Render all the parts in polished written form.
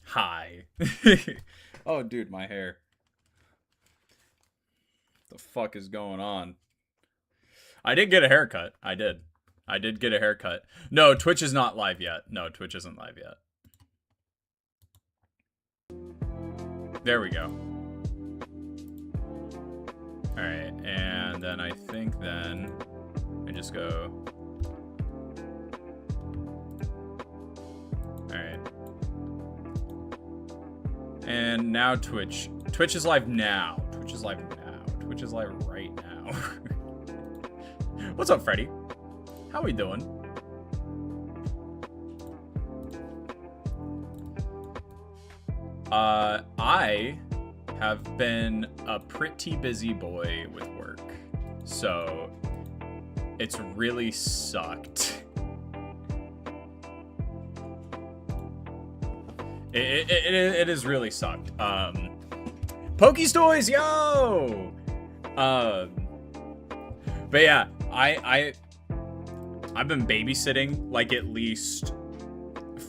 Hi. Oh, dude, my hair. The fuck is going on? I did get a haircut. I did. I did get a haircut. No, Twitch is not live yet. No, Twitch isn't live yet. There we go. Alright, and then I think then I just go. Alright. And now Twitch. Twitch is live now. Twitch is live now. Twitch is live right now. What's up, Freddy? How we doing? I have been a pretty busy boy with work, so it's really sucked. It is really sucked. Pokey's Toys, yo! But yeah, I've been babysitting like at least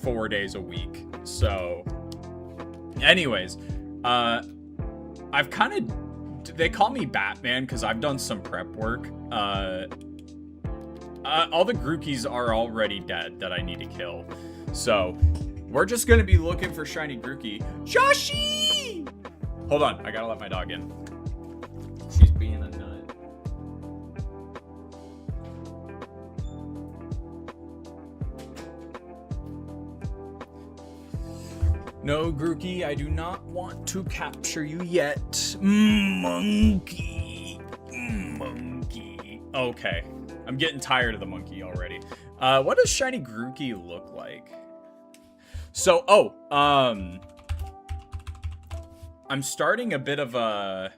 4 days a week. So, anyways, I've kind of, they call me Batman because I've done some prep work. All the Grookies are already dead that I need to kill. So, we're just going to be looking for shiny Grookie. Joshi! Hold on, I gotta let my dog in. She's being a nut. No, Grookie, I do not want to capture you yet. Monkey. Monkey. Okay. I'm getting tired of the monkey already. What does shiny Grookie look like? So, I'm starting a bit of a...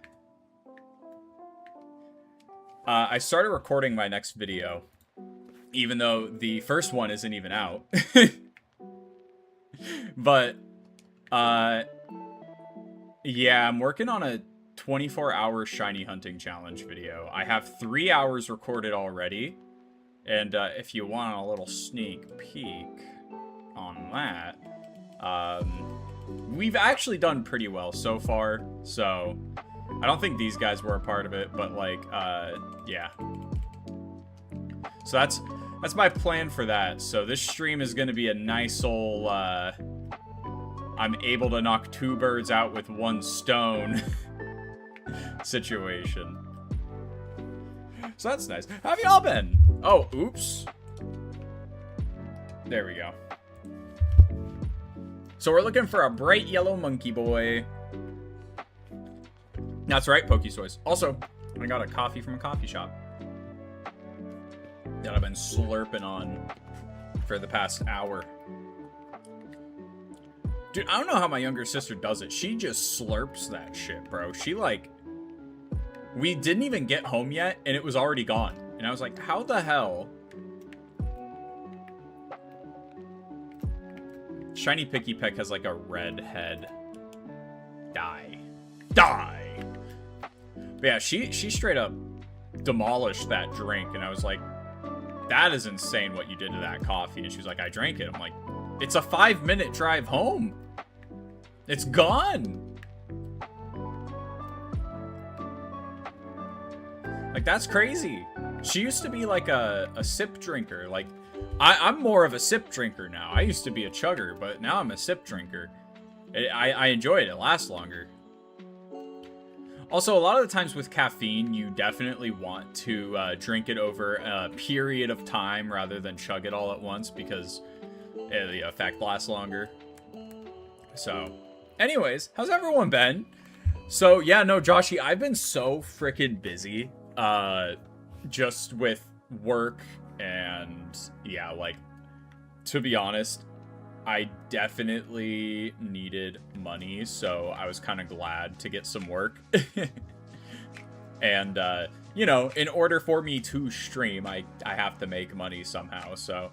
I started recording my next video, even though the first one isn't even out. But, yeah, I'm working on a 24-hour shiny hunting challenge video. I have 3 hours recorded already, and if you want a little sneak peek on that, we've actually done pretty well so far, so I don't think these guys were a part of it, but like, yeah. So that's my plan for that. So this stream is going to be a nice ol', I'm able to knock 2 birds out with 1 stone situation. So that's nice. How have y'all been? Oh, oops. There we go. So we're looking for a bright yellow monkey boy. That's right, Pokestoys. Also, I got a coffee from a coffee shop that I've been slurping on for the past hour. Dude, I don't know how my younger sister does it. She just slurps that shit, bro. She like... We didn't even get home yet, and it was already gone. And I was like, how the hell... Shiny Picky Peck has like a red head. Die. Die! But yeah, she straight up demolished that drink, and I was like, that is insane what you did to that coffee. And she was like, I drank it. I'm like, it's a 5-minute drive home. It's gone. Like, that's crazy. She used to be like a sip drinker. Like, I'm more of a sip drinker now. I used to be a chugger, but now I'm a sip drinker. I enjoy it. It lasts longer. Also, a lot of the times with caffeine, you definitely want to drink it over a period of time rather than chug it all at once because the effect lasts longer. So, anyways, how's everyone been? So, yeah, no, Joshy, I've been so freaking busy just with work and, yeah, like, to be honest, I definitely needed money, so I was kind of glad to get some work. And, you know, in order for me to stream, I have to make money somehow, so,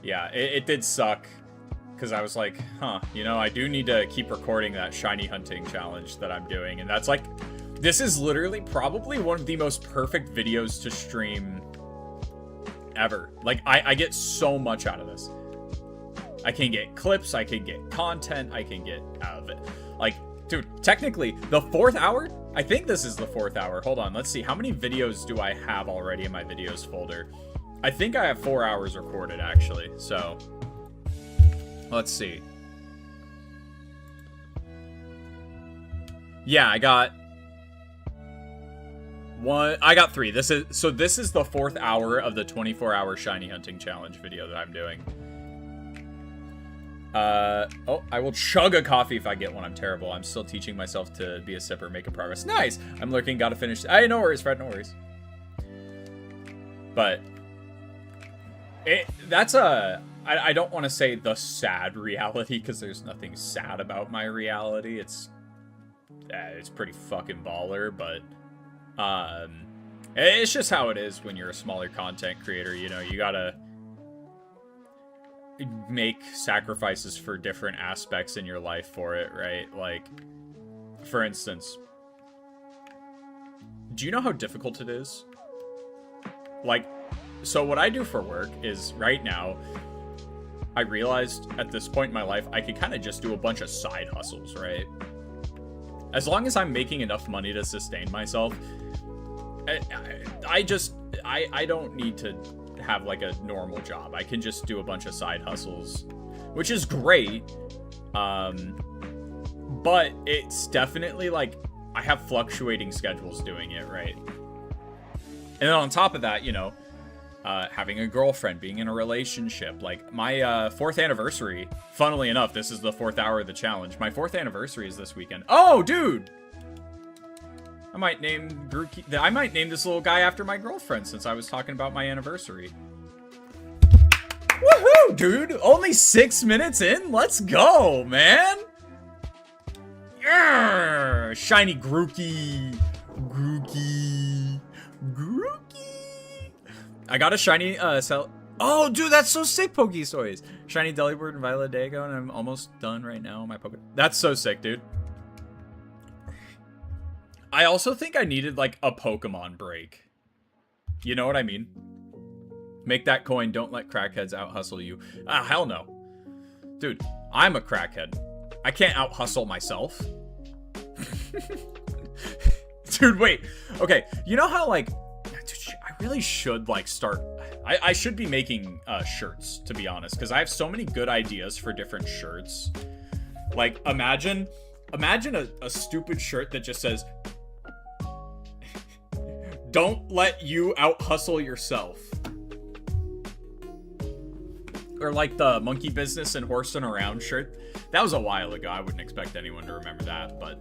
yeah, it did suck, because I was like, huh, you know, I do need to keep recording that shiny hunting challenge that I'm doing, and that's like, this is literally probably one of the most perfect videos to stream ever. Like, I get so much out of this. I can get clips, I can get content, I can get out of it. Like, dude, technically, the 4th hour? I think this is the 4th hour. Hold on, let's see. How many videos do I have already in my videos folder? I think I have 4 hours recorded, actually. So, let's see. Yeah, I got 3. This is the 4th hour of the 24-hour shiny hunting challenge video that I'm doing. Oh, I will chug a coffee if I get one. I'm terrible. I'm still teaching myself to be a sipper, making progress. Nice. I'm lurking. Gotta finish. No worries, Fred. No worries. But I don't want to say the sad reality because there's nothing sad about my reality. It's pretty fucking baller, but it's just how it is when you're a smaller content creator. You know, you gotta make sacrifices for different aspects in your life for it, right? Like, for instance, do you know how difficult it is? Like, so what I do for work is, right now, I realized at this point in my life, I could kind of just do a bunch of side hustles, right? As long as I'm making enough money to sustain myself, I don't need to have like a normal job. I can just do a bunch of side hustles, which is great. But it's definitely like I have fluctuating schedules doing it, right? And then on top of that, you know, having a girlfriend, being in a relationship, like my 4th anniversary, funnily enough, this is the 4th hour of the challenge. My 4th anniversary is this weekend. Oh, dude! I might name this little guy after my girlfriend since I was talking about my anniversary. Woohoo, dude! Only 6 minutes in? Let's go, man! Yeah! Shiny Grookey. Grookey. Grookey. I got a shiny, Oh, dude, that's so sick, Pokestoys. Shiny Delibird and Violet Dago, and I'm almost done right now on my Poke. That's so sick, dude. I also think I needed, like, a Pokemon break. You know what I mean? Make that coin, don't let crackheads out-hustle you. Ah, hell no. Dude, I'm a crackhead. I can't out-hustle myself. Dude, wait. Okay, you know how, like... Dude, I really should, like, start... I should be making shirts, to be honest, because I have so many good ideas for different shirts. Like, imagine a stupid shirt that just says... Don't let you out-hustle yourself. Or like the monkey business and horsing around shirt. That was a while ago. I wouldn't expect anyone to remember that. But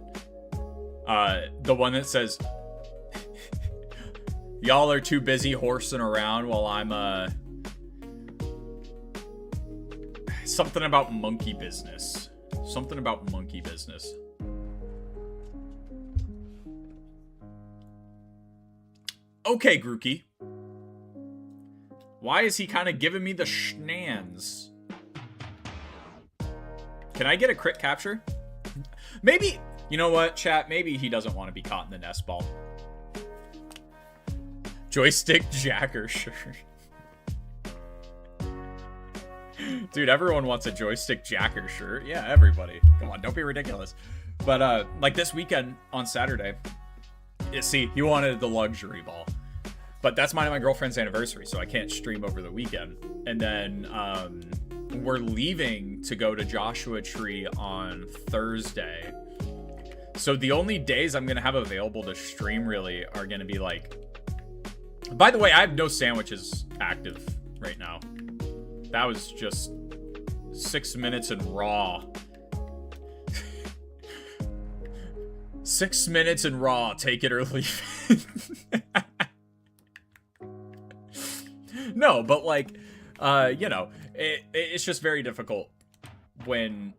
the one that says, y'all are too busy horsing around while I'm something about monkey business. Something about monkey business. Okay, Grookey. Why is he kind of giving me the schnans? Can I get a crit capture? Maybe, you know what, chat? Maybe he doesn't want to be caught in the nest ball. Joystick Jacker shirt. Dude, everyone wants a Joystick Jacker shirt. Yeah, everybody. Come on, don't be ridiculous. But, like this weekend on Saturday, see, he wanted the luxury ball. But that's mine and my girlfriend's anniversary, so I can't stream over the weekend. And then we're leaving to go to Joshua Tree on Thursday. So the only days I'm going to have available to stream really are going to be like... By the way, I have no sandwiches active right now. That was just 6 minutes in raw. 6 minutes in raw, take it or leave it. No, but like, you know, it's just very difficult when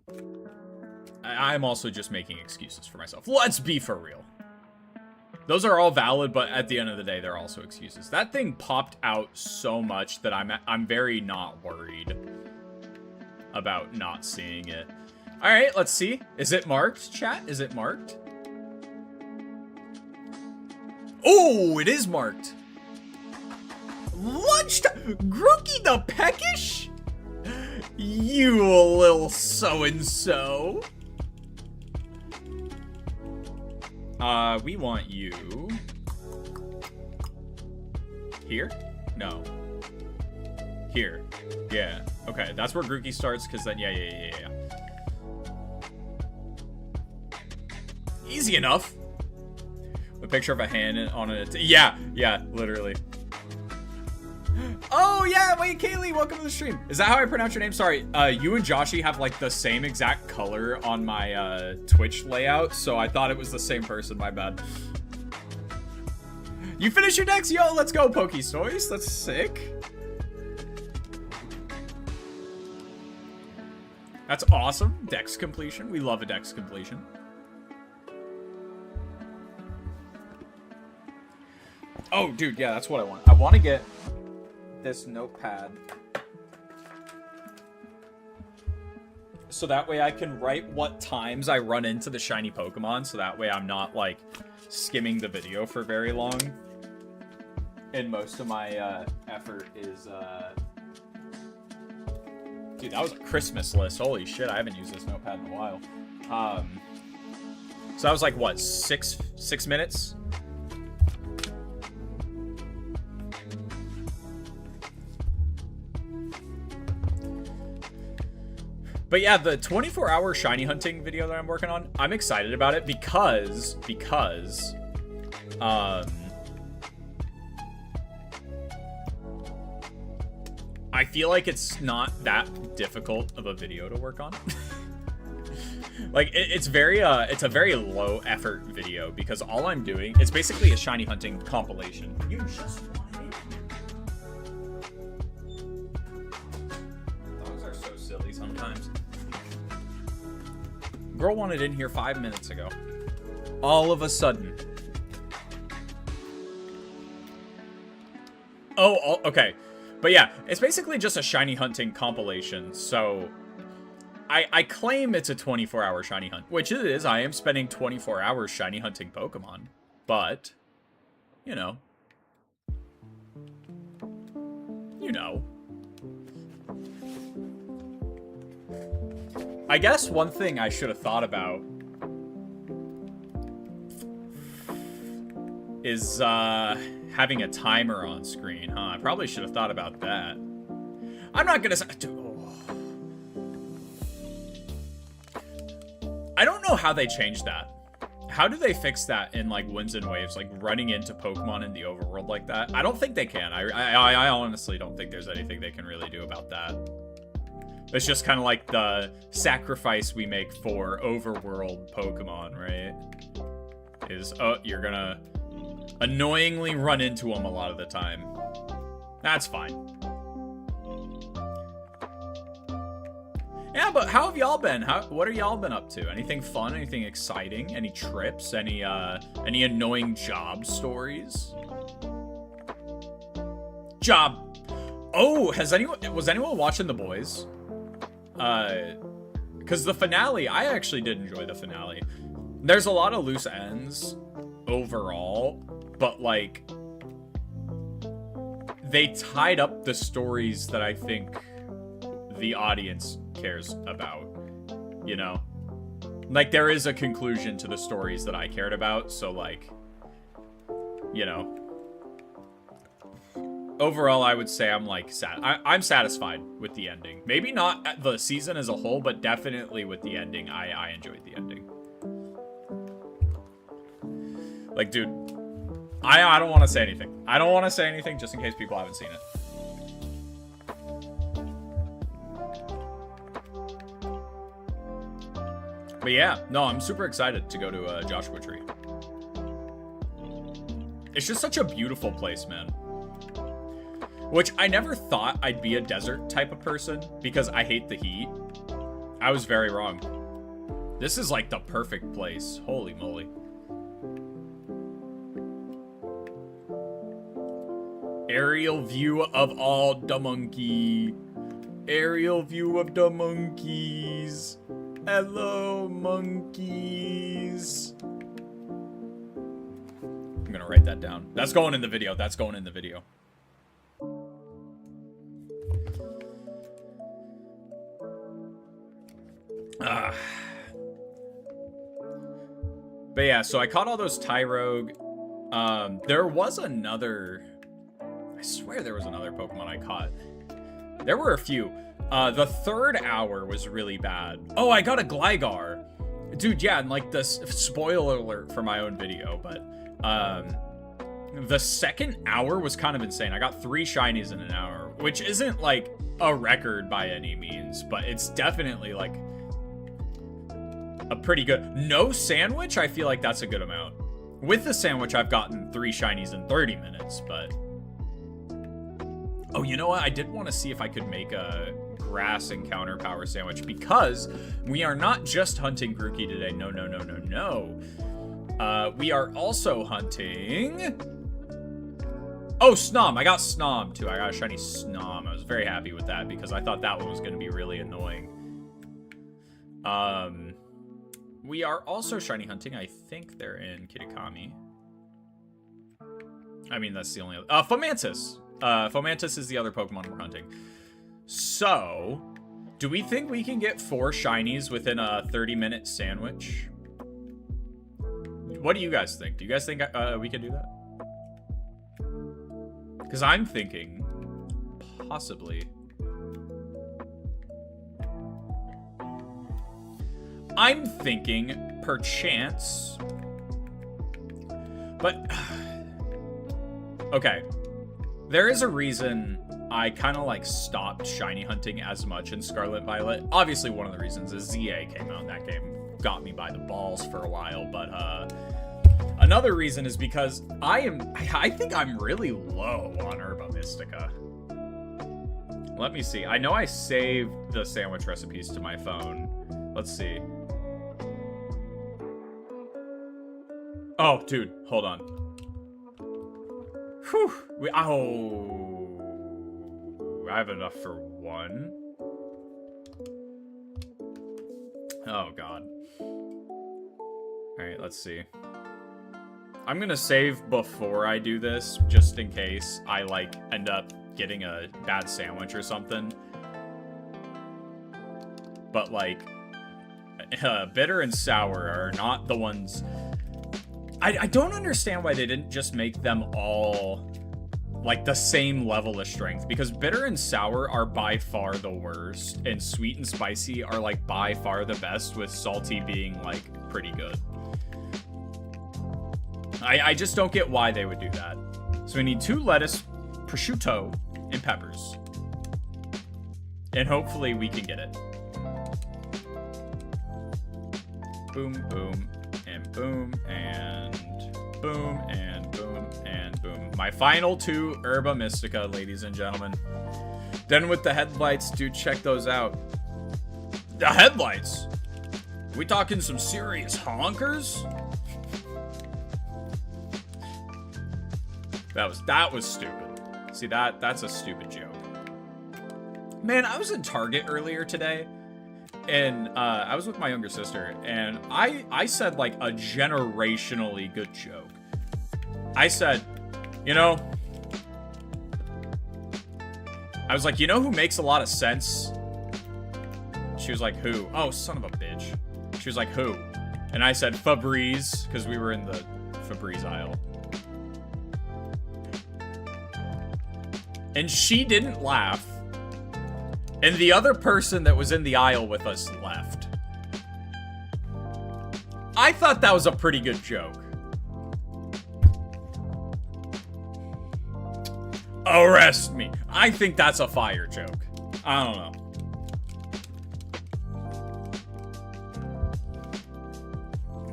I'm also just making excuses for myself. Let's be for real. Those are all valid, but at the end of the day, they're also excuses. That thing popped out so much that I'm very not worried about not seeing it. All right, let's see. Is it marked, chat? Is it marked? Oh, it is marked. Lunchtime. Grookey the Peckish? You little so-and-so. We want you... Here? No. Here. Yeah. Okay, that's where Grookey starts, because then... Yeah. Easy enough. A picture of a hand on it. Yeah, literally. Oh, yeah, wait, Kaylee, welcome to the stream. Is that how I pronounce your name? Sorry, you and Joshy have, like, the same exact color on my, Twitch layout, so I thought it was the same person, my bad. You finished your decks? Yo, let's go, Pokestoys. That's sick. That's awesome. Dex completion. We love a dex completion. Oh, dude, yeah, that's what I want. I want to get this notepad so that way I can write what times I run into the shiny Pokemon, so that way I'm not, like, skimming the video for very long. And most of my effort is dude, that was a Christmas list. Holy shit, I haven't used this notepad in a while. So that was like, what, six minutes? But yeah, the 24-hour shiny hunting video that I'm working on, I'm excited about it because I feel like it's not that difficult of a video to work on. Like, it's a very low effort video because all I'm doing, it's basically a shiny hunting compilation. You just wanted it. Dogs are so silly sometimes. Girl wanted in here 5 minutes ago. All of a sudden. Oh, okay. But yeah, it's basically just a shiny hunting compilation, so I claim it's a 24-hour shiny hunt, which it is. I am spending 24 hours shiny hunting Pokemon, but, you know. I guess one thing I should have thought about is having a timer on screen, huh? I probably should have thought about that. I'm not gonna... I don't know how they changed that. How do they fix that in, like, Winds and Waves, like, running into Pokemon in the overworld like that? I don't think they can. I honestly don't think there's anything they can really do about that. It's just kind of like the sacrifice we make for overworld Pokemon, right? Is, oh, you're gonna annoyingly run into them a lot of the time. That's fine. Yeah, but how have y'all been? What are y'all been up to? Anything fun? Anything exciting? Any trips? Any annoying job stories? Job. Oh, was anyone watching The Boys? Because the finale, I actually did enjoy the finale. There's a lot of loose ends overall, but, like, they tied up the stories that I think the audience cares about, you know? Like, there is a conclusion to the stories that I cared about, so, like, you know. Overall, I would say I'm, like, I'm satisfied with the ending. Maybe not the season as a whole, but definitely with the ending. I enjoyed the ending. Like, dude, I don't want to say anything. I don't want to say anything just in case people haven't seen it. But yeah, no, I'm super excited to go to Joshua Tree. It's just such a beautiful place, man. Which I never thought I'd be a desert type of person because I hate the heat. I was very wrong. This is like the perfect place. Holy moly. Aerial view of all the monkey. Aerial view of the monkeys. Hello, monkeys. I'm gonna write that down. That's going in the video. That's going in the video. But yeah, so I caught all those Tyrogue. There was another... I swear there was another Pokemon I caught. There were a few. The third hour was really bad. Oh, I got a Gligar. Dude, yeah, and like this spoiler alert for my own video, but the second hour was kind of insane. I got 3 shinies in an hour, which isn't like a record by any means, but it's definitely like a pretty good. No sandwich, I feel like that's a good amount. With the sandwich, I've gotten 3 shinies in 30 minutes, but... Oh, you know what? I did want to see if I could make a grass encounter power sandwich, because we are not just hunting Grookey today. No, no, no, no, no. We are also hunting... Oh, Snom. I got Snom, too. I got a shiny Snom. I was very happy with that, because I thought that one was going to be really annoying. We are also shiny hunting. I think they're in Kitakami. I mean, that's the only other... Fomantis. Fomantis is the other Pokemon we're hunting. So, do we think we can get 4 shinies within a 30-minute sandwich? What do you guys think? Do you guys think we can do that? Because I'm thinking possibly. I'm thinking perchance. But okay. There is a reason I kind of like stopped shiny hunting as much in Scarlet Violet. Obviously, one of the reasons is ZA came out. That game got me by the balls for a while. But another reason is because I think I'm really low on Herba Mystica. Let me see. I know I saved the sandwich recipes to my phone. Let's see. Oh, dude, hold on. Whew. I have enough for 1. Oh, God. Alright, let's see. I'm gonna save before I do this, just in case I, like, end up getting a bad sandwich or something. But, like, bitter and sour are not the ones... I don't understand why they didn't just make them all, like, the same level of strength. Because bitter and sour are by far the worst. And sweet and spicy are, like, by far the best, with salty being, like, pretty good. I just don't get why they would do that. So we need 2 lettuce, prosciutto, and peppers. And hopefully we can get it. Boom, boom, and boom, and boom, and boom, and boom. My final 2 Herba Mystica, ladies and gentlemen. Then with the headlights, dude, check those out. The headlights? Are we talking some serious honkers? That was stupid. See, that's a stupid joke. Man, I was in Target earlier today, and I was with my younger sister, and I said, like, a generationally good joke. I said, you know, I was like, you know who makes a lot of sense? She was like, who? Oh, son of a bitch. She was like, who? And I said, Febreze, because we were in the Febreze aisle. And she didn't laugh. And the other person that was in the aisle with us left. I thought that was a pretty good joke. Arrest me. I think that's a fire joke. I don't know.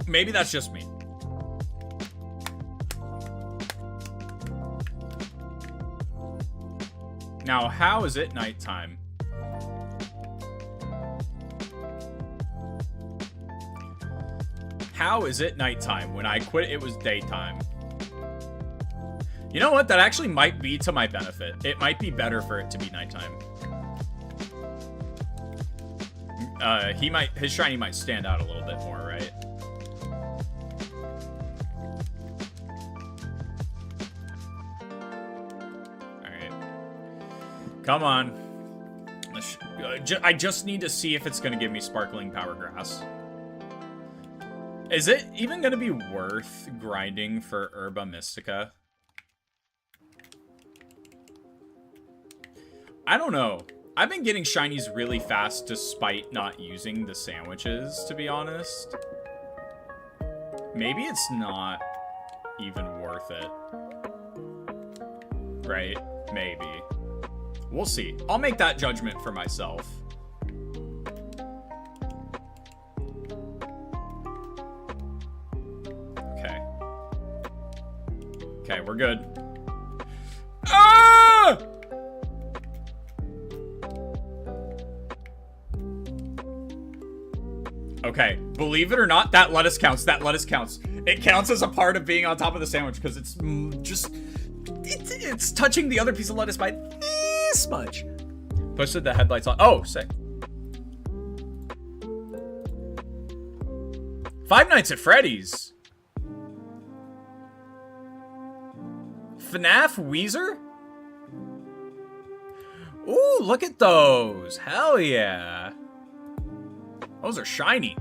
Maybe that's just me. Now, how is it nighttime? How is it nighttime? When I quit, it was daytime. You know what? That actually might be to my benefit. It might be better for it to be nighttime. His shiny might stand out a little bit more, right? Come on. I just need to see if it's going to give me Sparkling Power Grass. Is it even gonna be worth grinding for Herba Mystica? I don't know. I've been getting shinies really fast despite not using the sandwiches, to be honest. Maybe it's not even worth it. Right? Maybe. We'll see. I'll make that judgment for myself. Okay. Okay, we're good. Ah! Okay, believe it or not, that lettuce counts. That lettuce counts. It counts as a part of being on top of the sandwich because it's just... It's touching the other piece of lettuce by this much. Posted the headlights on. Oh, sick. Five Nights at Freddy's. FNAF Weezer? Ooh, look at those. Hell yeah. Those are shiny.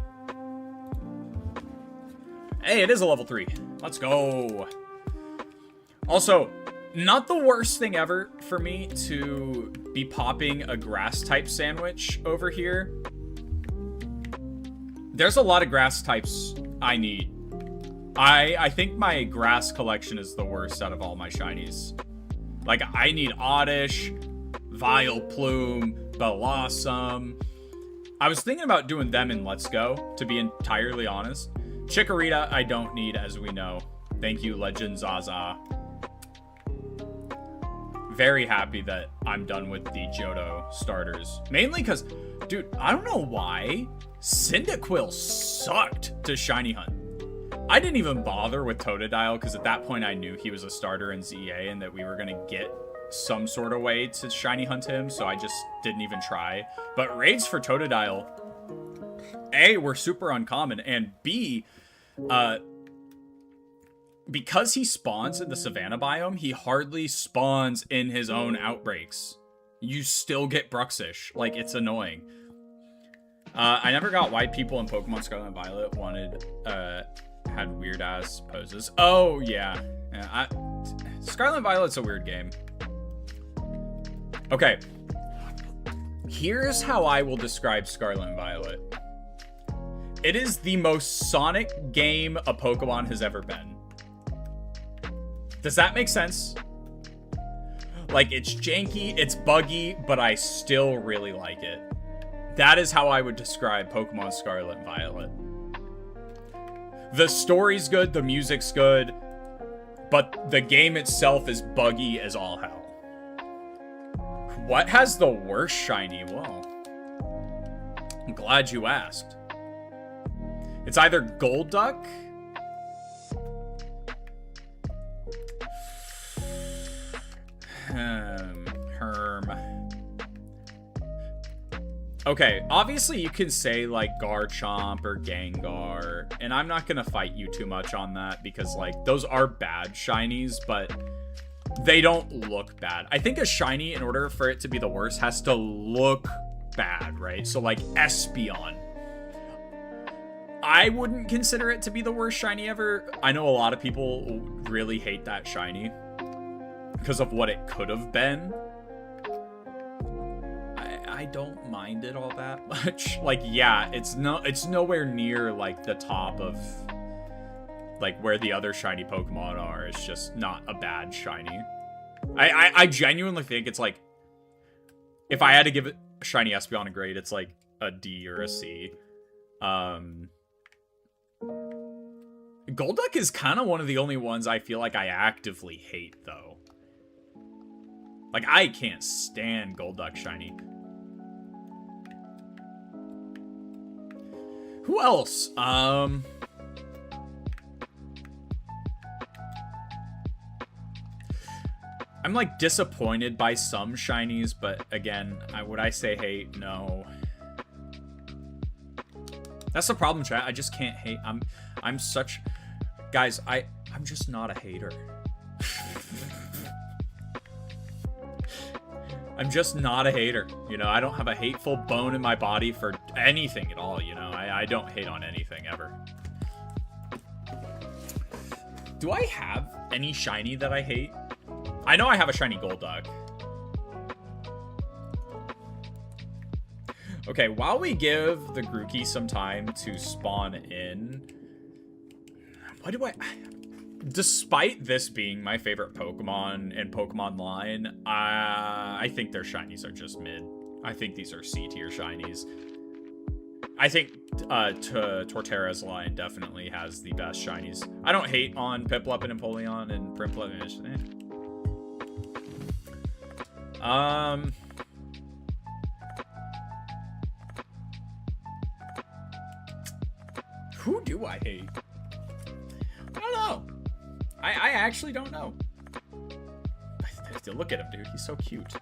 Hey, it is a level 3. Let's go. Also, not the worst thing ever for me to be popping a grass type sandwich over here. There's a lot of grass types I need. I think my grass collection is the worst out of all my shinies. Like, I need Oddish, Vileplume, Blossom. I was thinking about doing them in Let's Go, to be entirely honest. Chikorita, I don't need, as we know. Thank you, Legend Zaza. Very happy that I'm done with the Johto starters. Mainly because, dude, I don't know why Cyndaquil sucked to shiny hunt. I didn't even bother with Totodile because at that point I knew he was a starter in ZA and that we were going to get some sort of way to shiny hunt him, so I just didn't even try. But raids for Totodile, A, were super uncommon, and B, because he spawns in the Savannah biome, he hardly spawns in his own outbreaks. You still get Bruxish. Like, it's annoying. I never got why people in Pokemon Scarlet and Violet had weird-ass poses. Oh, yeah. Scarlet and Violet's a weird game. Okay. Here's how I will describe Scarlet and Violet. It is the most Sonic game a Pokemon has ever been. Does that make sense? Like, it's janky, it's buggy, but I still really like it. That is how I would describe Pokemon Scarlet and Violet. The story's good, the music's good, but the game itself is buggy as all hell. What has the worst shiny? Well, I'm glad you asked. It's either Golduck, Herm. Okay, obviously you can say like Garchomp or Gengar, and I'm not gonna fight you too much on that because like those are bad shinies, but they don't look bad. I think a shiny, in order for it to be the worst, has to look bad, right? So like Espeon. I wouldn't consider it to be the worst shiny ever. I know a lot of people really hate that shiny because of what it could have been. I don't mind it all that much. Like, yeah, it's nowhere near like the top of like where the other shiny Pokemon are. It's just not a bad shiny. I genuinely think it's like, if I had to give it shiny Espeon a grade, it's like a D or a C. Golduck is kind of one of the only ones I feel like I actively hate, though. Like, I can't stand Golduck shiny. Who else? I'm like disappointed by some shinies, but again, would I say hate? No. That's the problem, chat. I just can't hate. I'm such... Guys, I'm just not a hater. I'm just not a hater. You know, I don't have a hateful bone in my body for anything at all, you know? I don't hate on anything, ever. Do I have any shiny that I hate? I know I have a shiny Golduck. Okay, while we give the Grookey some time to spawn in, what do I... Despite this being my favorite Pokemon in Pokemon line, I think their shinies are just mid. I think these are C tier shinies. I think Torterra's line definitely has the best shinies. I don't hate on Piplup and Empoleon and Prinplup. Who do I hate? I don't know. I actually don't know. Look at him, dude. He's so cute.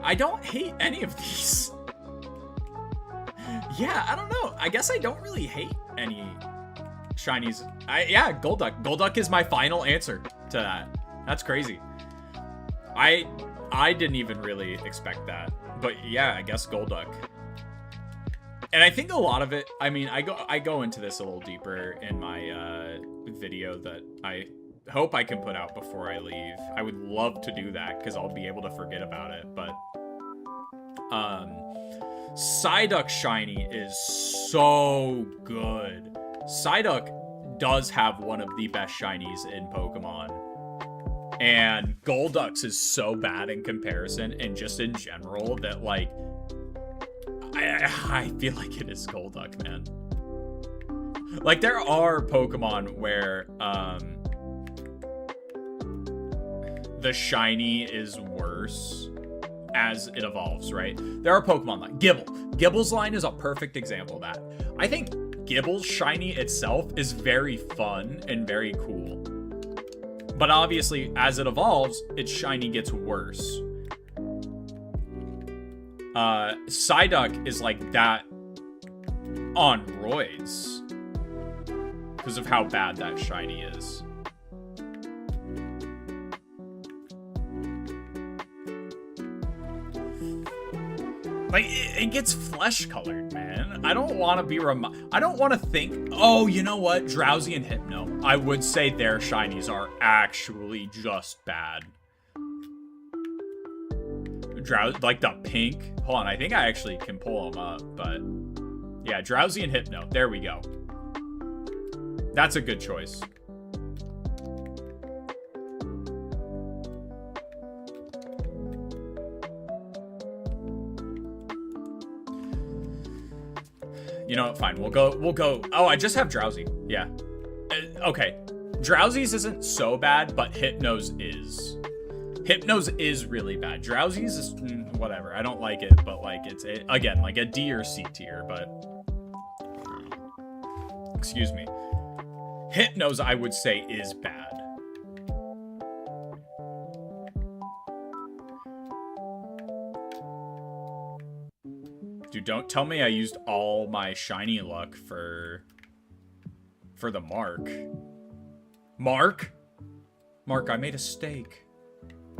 I don't hate any of these. Yeah, I don't know. I guess I don't really hate any shinies. Yeah, Golduck. Golduck is my final answer to that. That's crazy. I didn't even really expect that. But yeah, I guess Golduck. And I think a lot of it, I mean, I go into this a little deeper in my video that I hope I can put out before I leave. I would love to do that because I'll be able to forget about it. But Psyduck shiny is so good. Psyduck does have one of the best shinies in Pokemon. And Golduck's is so bad in comparison and just in general that, like, I feel like it is Golduck, man. Like, there are Pokemon where the shiny is worse as it evolves, right? There are Pokemon like Gibble. Gibble's line is a perfect example of that. I think Gibble's shiny itself is very fun and very cool. But obviously, as it evolves, its shiny gets worse. Psyduck is like that on roids because of how bad that shiny is. Like, it gets flesh colored, man. I don't want to be I don't want to think, oh, you know what? Drowsy and Hypno. I would say their shinies are actually just bad. Like the pink. Hold on, I think I actually can pull them up, but yeah, Drowsy and Hypno. There we go. That's a good choice. You know what? Fine. We'll go. Oh, I just have Drowsy. Yeah. Okay. Drowsy's isn't so bad, but Hypno's is. Hypno's is really bad. Drowsy's is whatever. I don't like it, but like it's again like a D or C tier. But excuse me, Hypno's I would say is bad. Dude, don't tell me I used all my shiny luck for the Mark. Mark, I made a steak.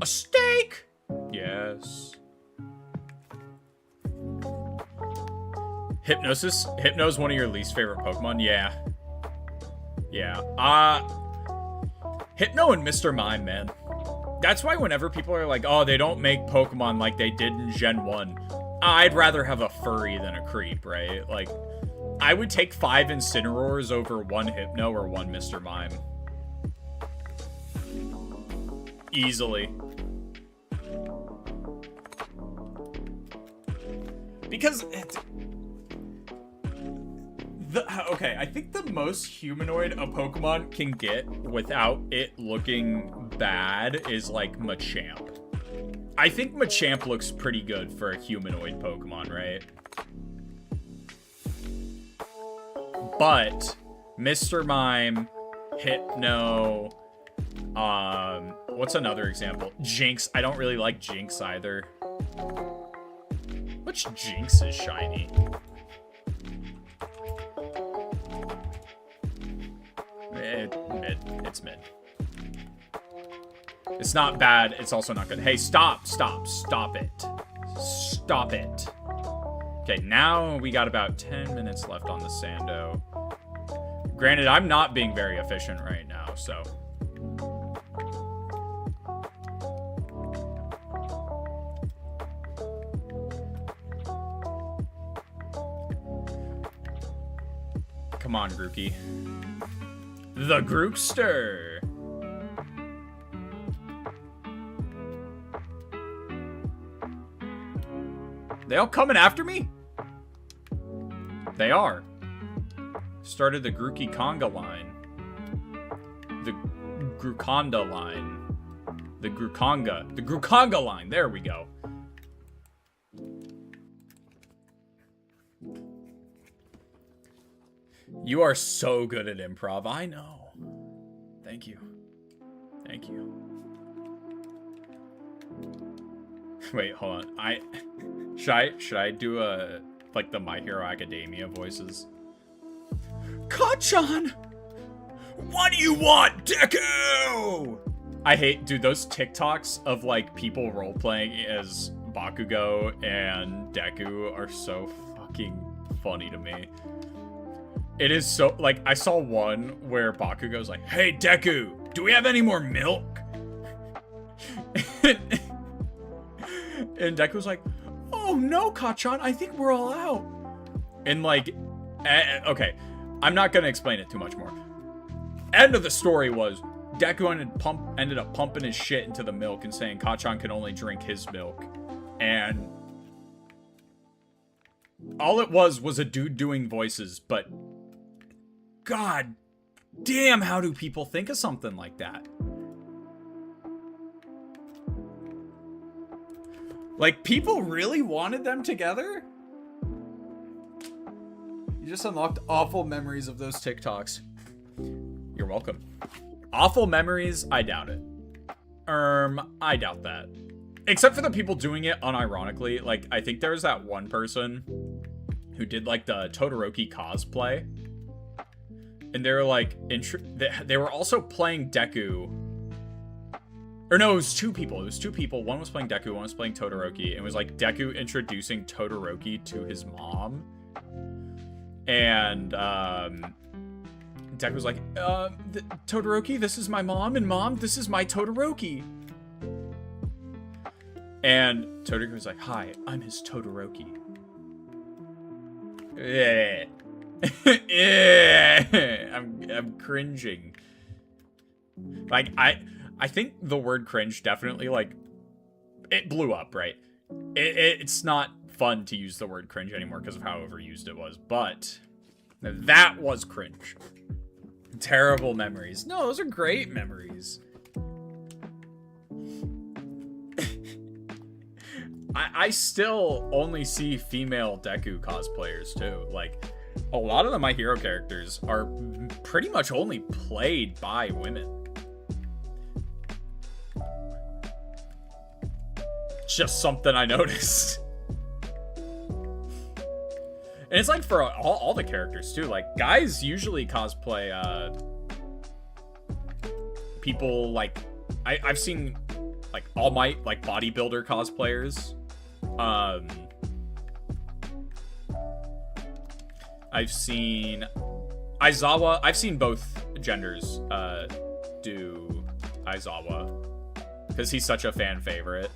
A steak? Yes. Hypno's one of your least favorite Pokemon? Yeah. Yeah. Hypno and Mr. Mime, man. That's why whenever people are like, oh, they don't make Pokemon like they did in Gen 1. I'd rather have a furry than a creep, right? Like, I would take 5 Incineroars over 1 Hypno or 1 Mr. Mime. Easily. Because okay, I think the most humanoid a Pokemon can get without it looking bad is like Machamp. I think Machamp looks pretty good for a humanoid Pokemon, right? But Mr. Mime, Hypno, what's another example? Jinx. I don't really like Jinx either. Which Jinx is shiny? Mid. It's mid. It's not bad. It's also not good. Hey, stop it. Stop it. Okay, now we got about 10 minutes left on the Sando. Granted, I'm not being very efficient right now, so... Come on, Grookey. The Grookster! They all coming after me? They are. Started the Grookey Conga line. The Grookonda line. The Grookonga. The Grookonga line. There we go. You are so good at improv. I know. Thank you. Thank you. Wait, hold on. Should I do like the My Hero Academia voices? Kachan! What do you want, Deku? I hate, dude, those TikToks of like people role-playing as Bakugo and Deku are so fucking funny to me. It is so, like, I saw one where Bakugo's like, hey, Deku, do we have any more milk? And Deku's like, oh no, Kachan, I think we're all out. And like, okay, I'm not gonna explain it too much more. End of the story was, Deku ended up pumping his shit into the milk and saying Kachan can only drink his milk. And all it was a dude doing voices, but god damn, how do people think of something like that? Like, people really wanted them together? You just unlocked awful memories of those TikToks. You're welcome. Awful memories? I doubt it. I doubt that. Except for the people doing it unironically. Like, I think there was that one person who did, like, the Todoroki cosplay. And they were, like, they were also playing Deku. Or no, it was two people. It was two people. One was playing Deku, one was playing Todoroki. It was, like, Deku introducing Todoroki to his mom. And, Deku was like, Todoroki, this is my mom, and mom, this is my Todoroki. And Todoroki was like, hi, I'm his Todoroki. Yeah. Yeah. I'm cringing. Like, I think the word cringe definitely, like, it blew up, right? It's not fun to use the word cringe anymore because of how overused it was, but that was cringe. Terrible memories. No, those are great memories. I still only see female Deku cosplayers too. Like, a lot of the My Hero characters are pretty much only played by women. It's just something I noticed. And it's like for all the characters too. Like, guys usually cosplay people like I've seen like All Might, like bodybuilder cosplayers. I've seen Aizawa. I've seen both genders do Aizawa because he's such a fan favorite.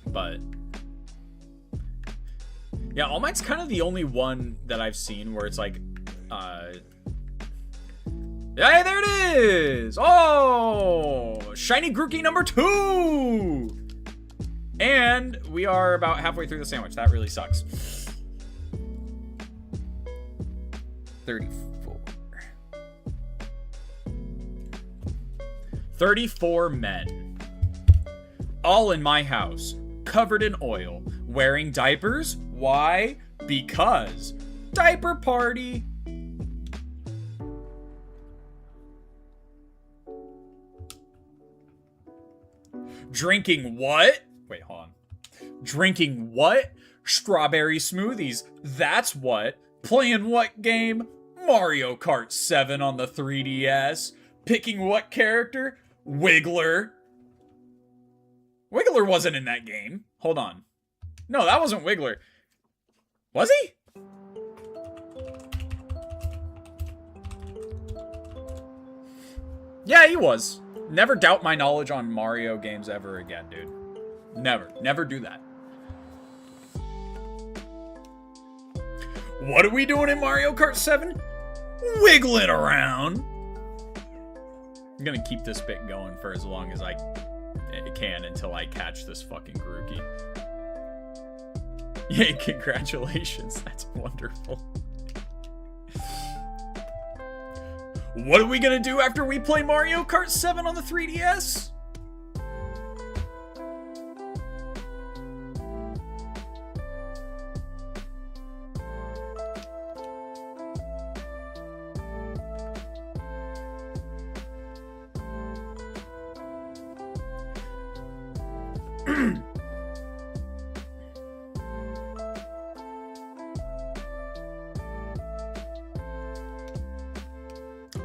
But yeah, All Might's kind of the only one that I've seen where it's like, hey, there it is! Oh, shiny Grookey number 2! And we are about halfway through the sandwich. That really sucks. 34. 34 men. All in my house. Covered in oil, wearing diapers. Why? Because diaper party. Drinking what? Wait, hold on. Drinking what? Strawberry smoothies. That's what. Playing what game? Mario Kart 7 on the 3DS. Picking what character? Wiggler. Wiggler wasn't in that game. Hold on. No, that wasn't Wiggler. Was he? Yeah, he was. Never doubt my knowledge on Mario games ever again, dude. Never. Never do that. What are we doing in Mario Kart 7? Wiggling around. I'm gonna keep this bit going for as long as I can until I catch this fucking Grookey. Yay, congratulations. That's wonderful. What are we gonna do after we play Mario Kart 7 on the 3DS?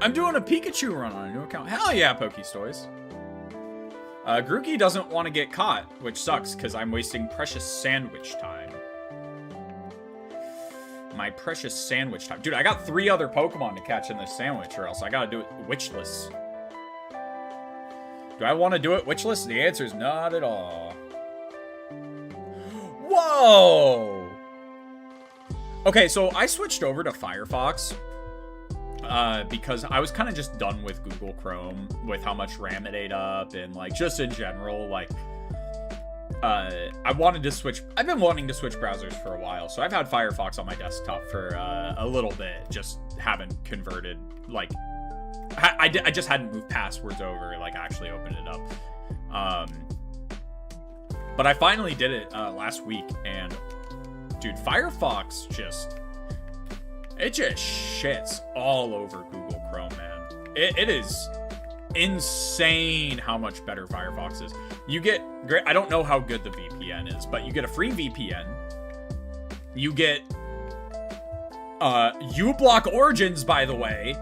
I'm doing a Pikachu run on a new account. Hell yeah, Pokestoys. Grookey doesn't want to get caught, which sucks, because I'm wasting precious sandwich time. My precious sandwich time. Dude, I got 3 other Pokemon to catch in this sandwich, or else I gotta do it witchless. Do I want to do it witchless? The answer is not at all. Whoa! Okay, so I switched over to Firefox. Because I was kind of just done with Google Chrome with how much RAM it ate up and like just in general, like I wanted to switch. I've been wanting to switch browsers for a while, so I've had Firefox on my desktop for a little bit, just haven't converted. Like I just hadn't moved passwords over, like actually opened it up. But I finally did it last week, and dude, Firefox just. It just shits all over Google Chrome, man. It is insane how much better Firefox is. You get great. I don't know how good the VPN is, but you get a free VPN. You get uBlock Origins, by the way.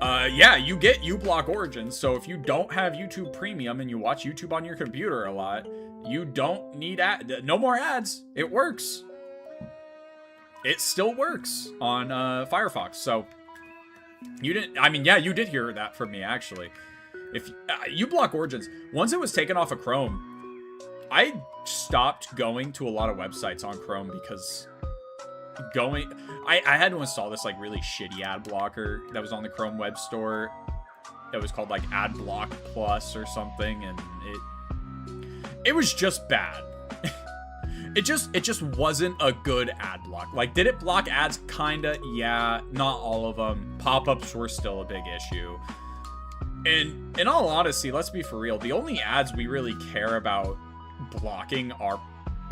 Yeah, you get uBlock Origins. So if you don't have YouTube Premium and you watch YouTube on your computer a lot, you don't need no more ads. It works. It still works on Firefox, so you didn't. I mean, yeah, you did hear that from me actually. If uBlock Origins, once it was taken off of Chrome, I stopped going to a lot of websites on Chrome because I had to install this like really shitty ad blocker that was on the Chrome Web Store. That was called like AdBlock Plus or something, and it was just bad. It just wasn't a good ad block. Like, did it block ads? Kinda, yeah. Not all of them. Pop-ups were still a big issue. And in all honesty, let's be for real, the only ads we really care about blocking are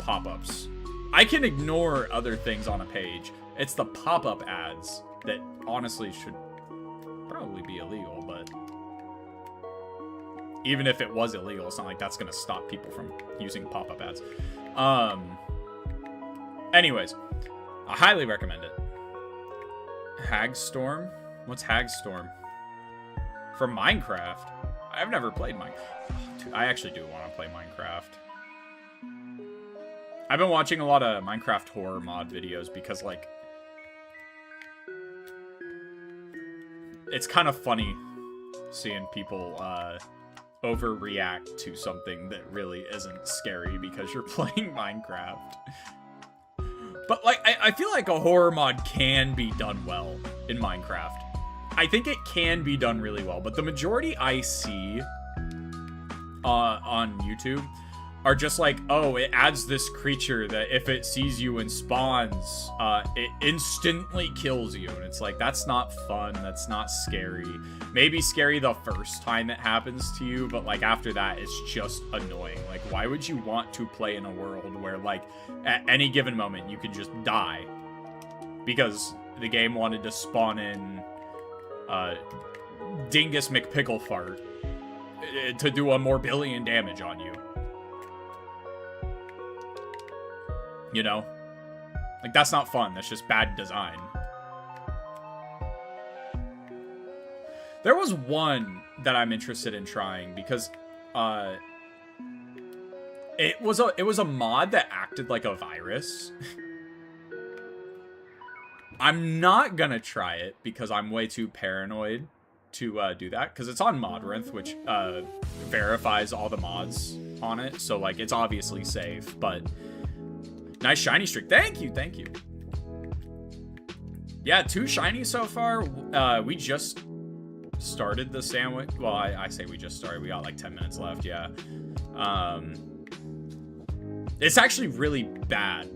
pop-ups. I can ignore other things on a page. It's the pop-up ads that honestly should probably be illegal, but even if it was illegal, it's not like that's gonna stop people from using pop-up ads. Anyways, I highly recommend it. Hagstorm? What's Hagstorm? From Minecraft? I've never played Minecraft. Dude, I actually do want to play Minecraft. I've been watching a lot of Minecraft horror mod videos because, like, it's kind of funny seeing people, overreact to something that really isn't scary because you're playing Minecraft. But, like, I feel like a horror mod can be done well in Minecraft. I think it can be done really well, but the majority I see on YouTube are just like, oh, it adds this creature that if it sees you and spawns, it instantly kills you. And it's like, that's not fun. That's not scary. Maybe scary the first time it happens to you, but like after that, it's just annoying. Like, why would you want to play in a world where like at any given moment you could just die because the game wanted to spawn in Dingus McPicklefart to do a more billion damage on you? You know? Like, that's not fun. That's just bad design. There was one that I'm interested in trying because It was a mod that acted like a virus. I'm not gonna try it because I'm way too paranoid to do that, because it's on Modrinth, which verifies all the mods on it, so like it's obviously safe. But nice shiny streak. Thank you, thank you. Yeah, 2 shinies so far. We just started the sandwich. Well, I say we just started. We got like 10 minutes left. Yeah. It's actually really bad.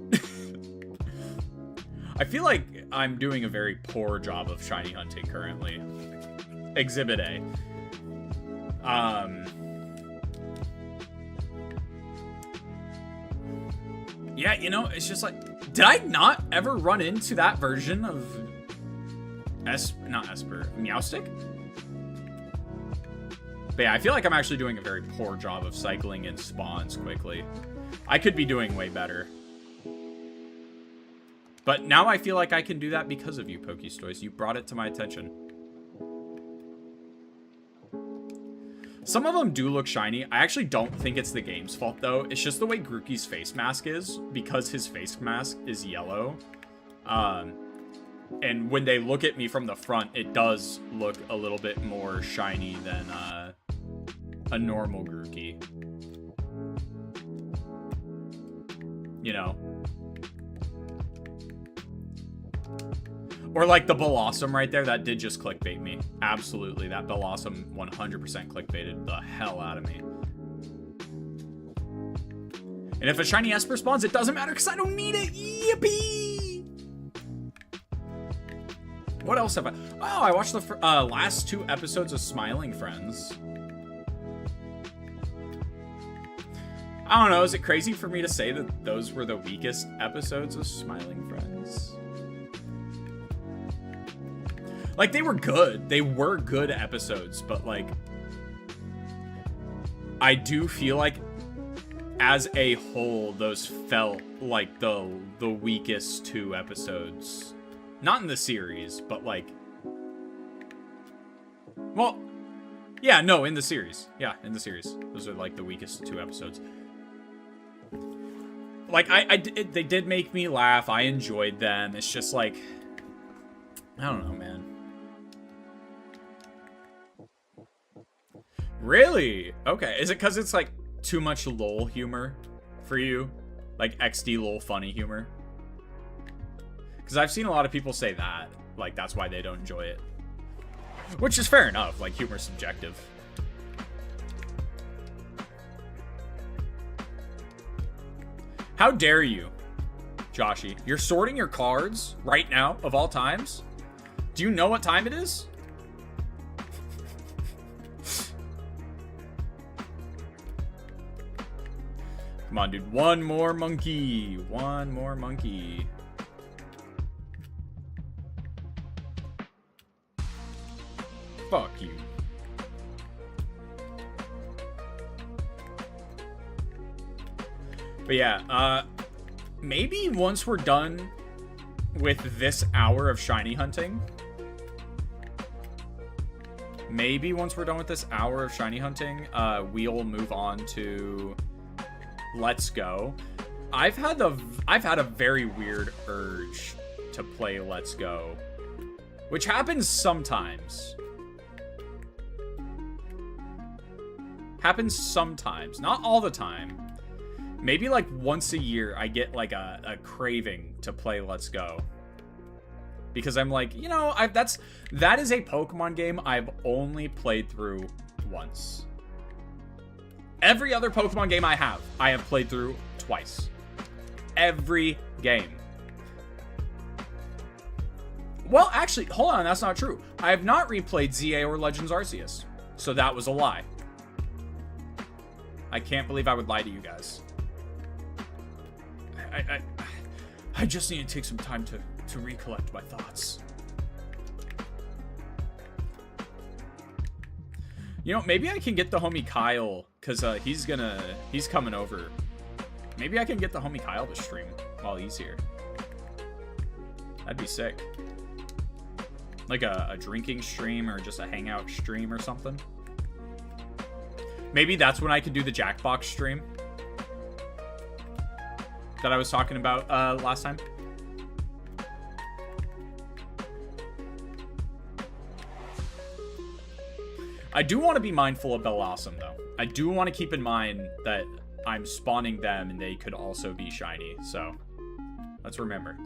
I feel like I'm doing a very poor job of shiny hunting currently. Exhibit A. Yeah, you know, it's just like, did I not ever run into that version of not Esper, Meowstic? But yeah, I feel like I'm actually doing a very poor job of cycling in spawns quickly. I could be doing way better. But now I feel like I can do that because of you, Pokestoys. You brought it to my attention. Some of them do look shiny. I actually don't think it's the game's fault, though. It's just the way Grookey's face mask is, because his face mask is yellow. And when they look at me from the front, it does look a little bit more shiny than a normal Grookey. You know? Or like the Blossom right there, that did just clickbait me. Absolutely, that Blossom 100% clickbaited the hell out of me. And if a shiny Esper spawns, it doesn't matter because I don't need it. Yippee! What else have I? Oh, I watched the last 2 episodes of Smiling Friends. I don't know, is it crazy for me to say that those were the weakest episodes of Smiling Friends? Like, they were good. They were good episodes, but, like, I do feel like, as a whole, those felt like the weakest 2 episodes. Not in the series, but, like... Well, yeah, no, in the series. Yeah, in the series. Those are, like, the weakest 2 episodes. Like, they did make me laugh. I enjoyed them. It's just, like... I don't know, man. Really? Okay. Is it because it's like too much LOL humor for you? Like XD LOL funny humor? Because I've seen a lot of people say that. Like, that's why they don't enjoy it. Which is fair enough. Like, humor's subjective. How dare you, Joshy? You're sorting your cards right now, of all times? Do you know what time it is? Come on, dude. One more monkey. One more monkey. Fuck you. But yeah, maybe once we're done with this hour of shiny hunting, we'll move on to Let's Go. I've had a very weird urge to play Let's Go, which happens sometimes. Happens sometimes, not all the time. Maybe like once a year I get like a craving to play Let's Go. Because I'm like, you know, that is a Pokemon game I've only played through once. Every other Pokemon game I have played through twice. Every game. Well, actually, hold on, that's not true. I have not replayed ZA or Legends Arceus. So that was a lie. I can't believe I would lie to you guys. I just need to take some time to recollect my thoughts. You know, maybe I can get the homie Kyle, because he's coming over. Maybe I can get the homie Kyle to stream while he's here. That'd be sick. Like a drinking stream or just a hangout stream or something. Maybe that's when I could do the Jackbox stream. that I was talking about last time. I do want to be mindful of Bellossom, though. I do want to keep in mind that I'm spawning them and they could also be shiny, so let's remember.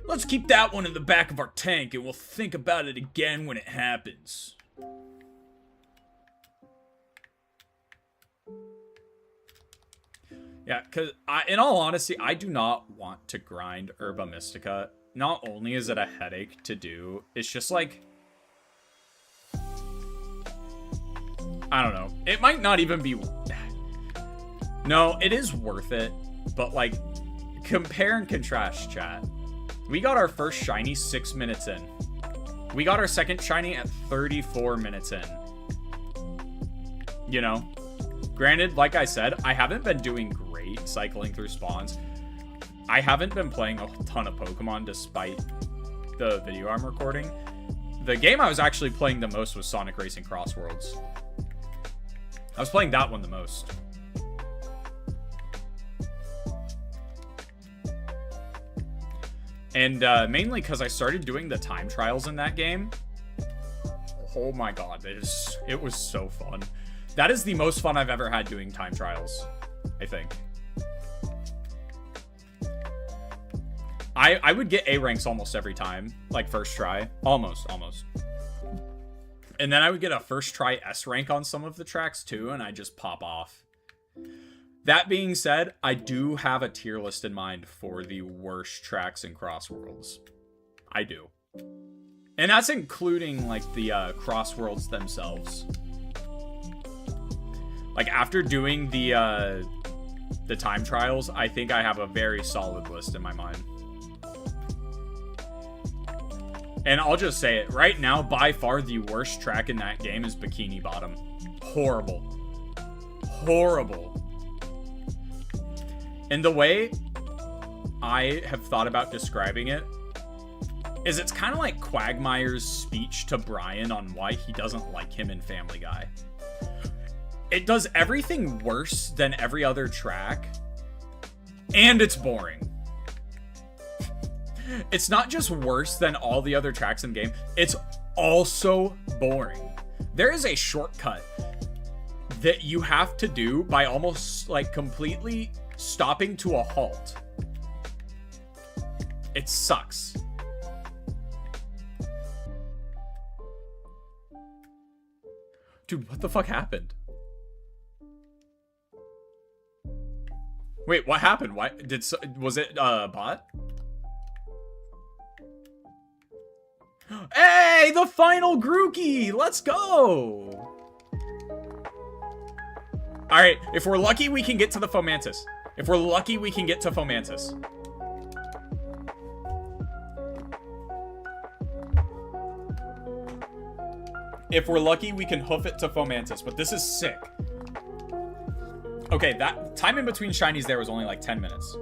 Let's keep that one in the back of our tank and we'll think about it again when it happens. Yeah, because in all honesty, I do not want to grind Herba Mystica. Not only is it a headache to do, it's just like, I don't know. It might not even be... No, it is worth it. But, like, compare and contrast, chat. We got our first shiny 6 minutes in. We got our second shiny at 34 minutes in. You know? Granted, like I said, I haven't been doing great cycling through spawns. I haven't been playing a ton of Pokemon despite the video I'm recording. The game I was actually playing the most was Sonic Racing Cross Worlds. I was playing that one the most. And mainly because I started doing the time trials in that game. Oh my god, it was so fun. That is the most fun I've ever had doing time trials, I think. I would get A ranks almost every time, like first try. Almost. And then I would get a first try S rank on some of the tracks too, and I just pop off. That being said, I do have a tier list in mind for the worst tracks in Cross Worlds. I do. And that's including, like, the Cross Worlds themselves. Like, after doing the time trials, I think I have a very solid list in my mind. And I'll just say it, right now, by far the worst track in that game is Bikini Bottom. Horrible. Horrible. And the way I have thought about describing it is it's kind of like Quagmire's speech to Brian on why he doesn't like him in Family Guy. It does everything worse than every other track, and it's boring. It's not just worse than all the other tracks in the game, it's also boring. There is a shortcut that you have to do by almost like completely stopping to a halt. It sucks. Dude, what the fuck happened? Wait, what happened? Why was it bot? Hey, the final Grookey! Let's go! Alright, if we're lucky, we can get to the Fomantis. If we're lucky, we can get to Fomantis. If we're lucky, we can hoof it to Fomantis, but this is sick. Okay, that time in between shinies there was only like 10 minutes.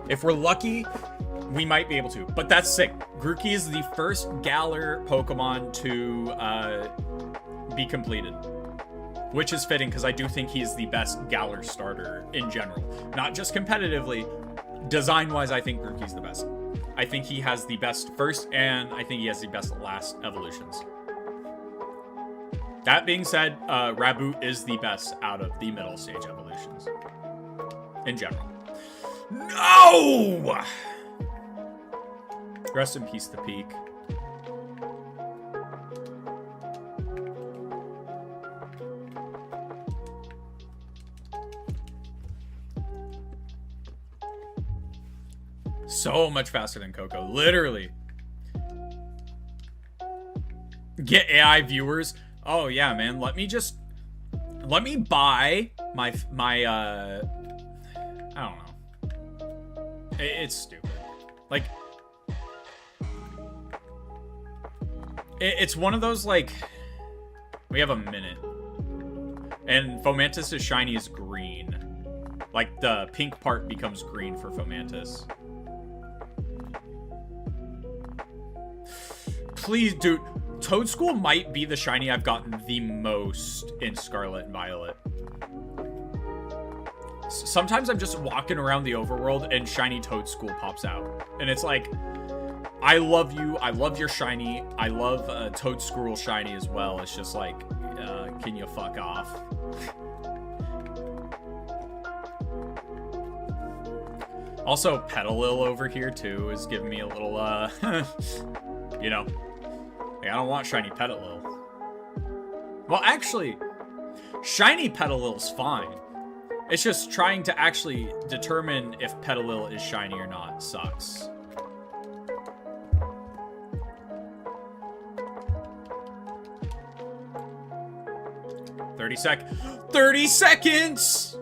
If we're lucky, we might be able to. But that's sick. Grookey is the first Galar Pokemon to be completed. Which is fitting, because I do think he's the best Galar starter in general. Not just competitively. Design-wise, I think Grookey's the best. I think he has the best first, and I think he has the best last evolutions. That being said, Raboot is the best out of the middle stage evolutions. In general. No! Rest in peace, the peak. So much faster than Coco, literally. Get AI viewers. Oh yeah, man. Let me buy my I don't know. It's stupid. Like, it's one of those, like, we have a minute. And Fomantis' shiny is green. Like, the pink part becomes green for Fomantis. Please, dude. Toadstool might be the shiny I've gotten the most in Scarlet and Violet. Sometimes I'm just walking around the overworld and shiny Toadstool pops out. And it's like, I love you. I love your shiny. I love Toadstool shiny as well. It's just like, can you fuck off? Also, Petalil over here too is giving me a little, you know, like, I don't want shiny Petalil. Well, actually, shiny Petalil's fine. It's just trying to actually determine if Petalil is shiny or not sucks. $30 seconds!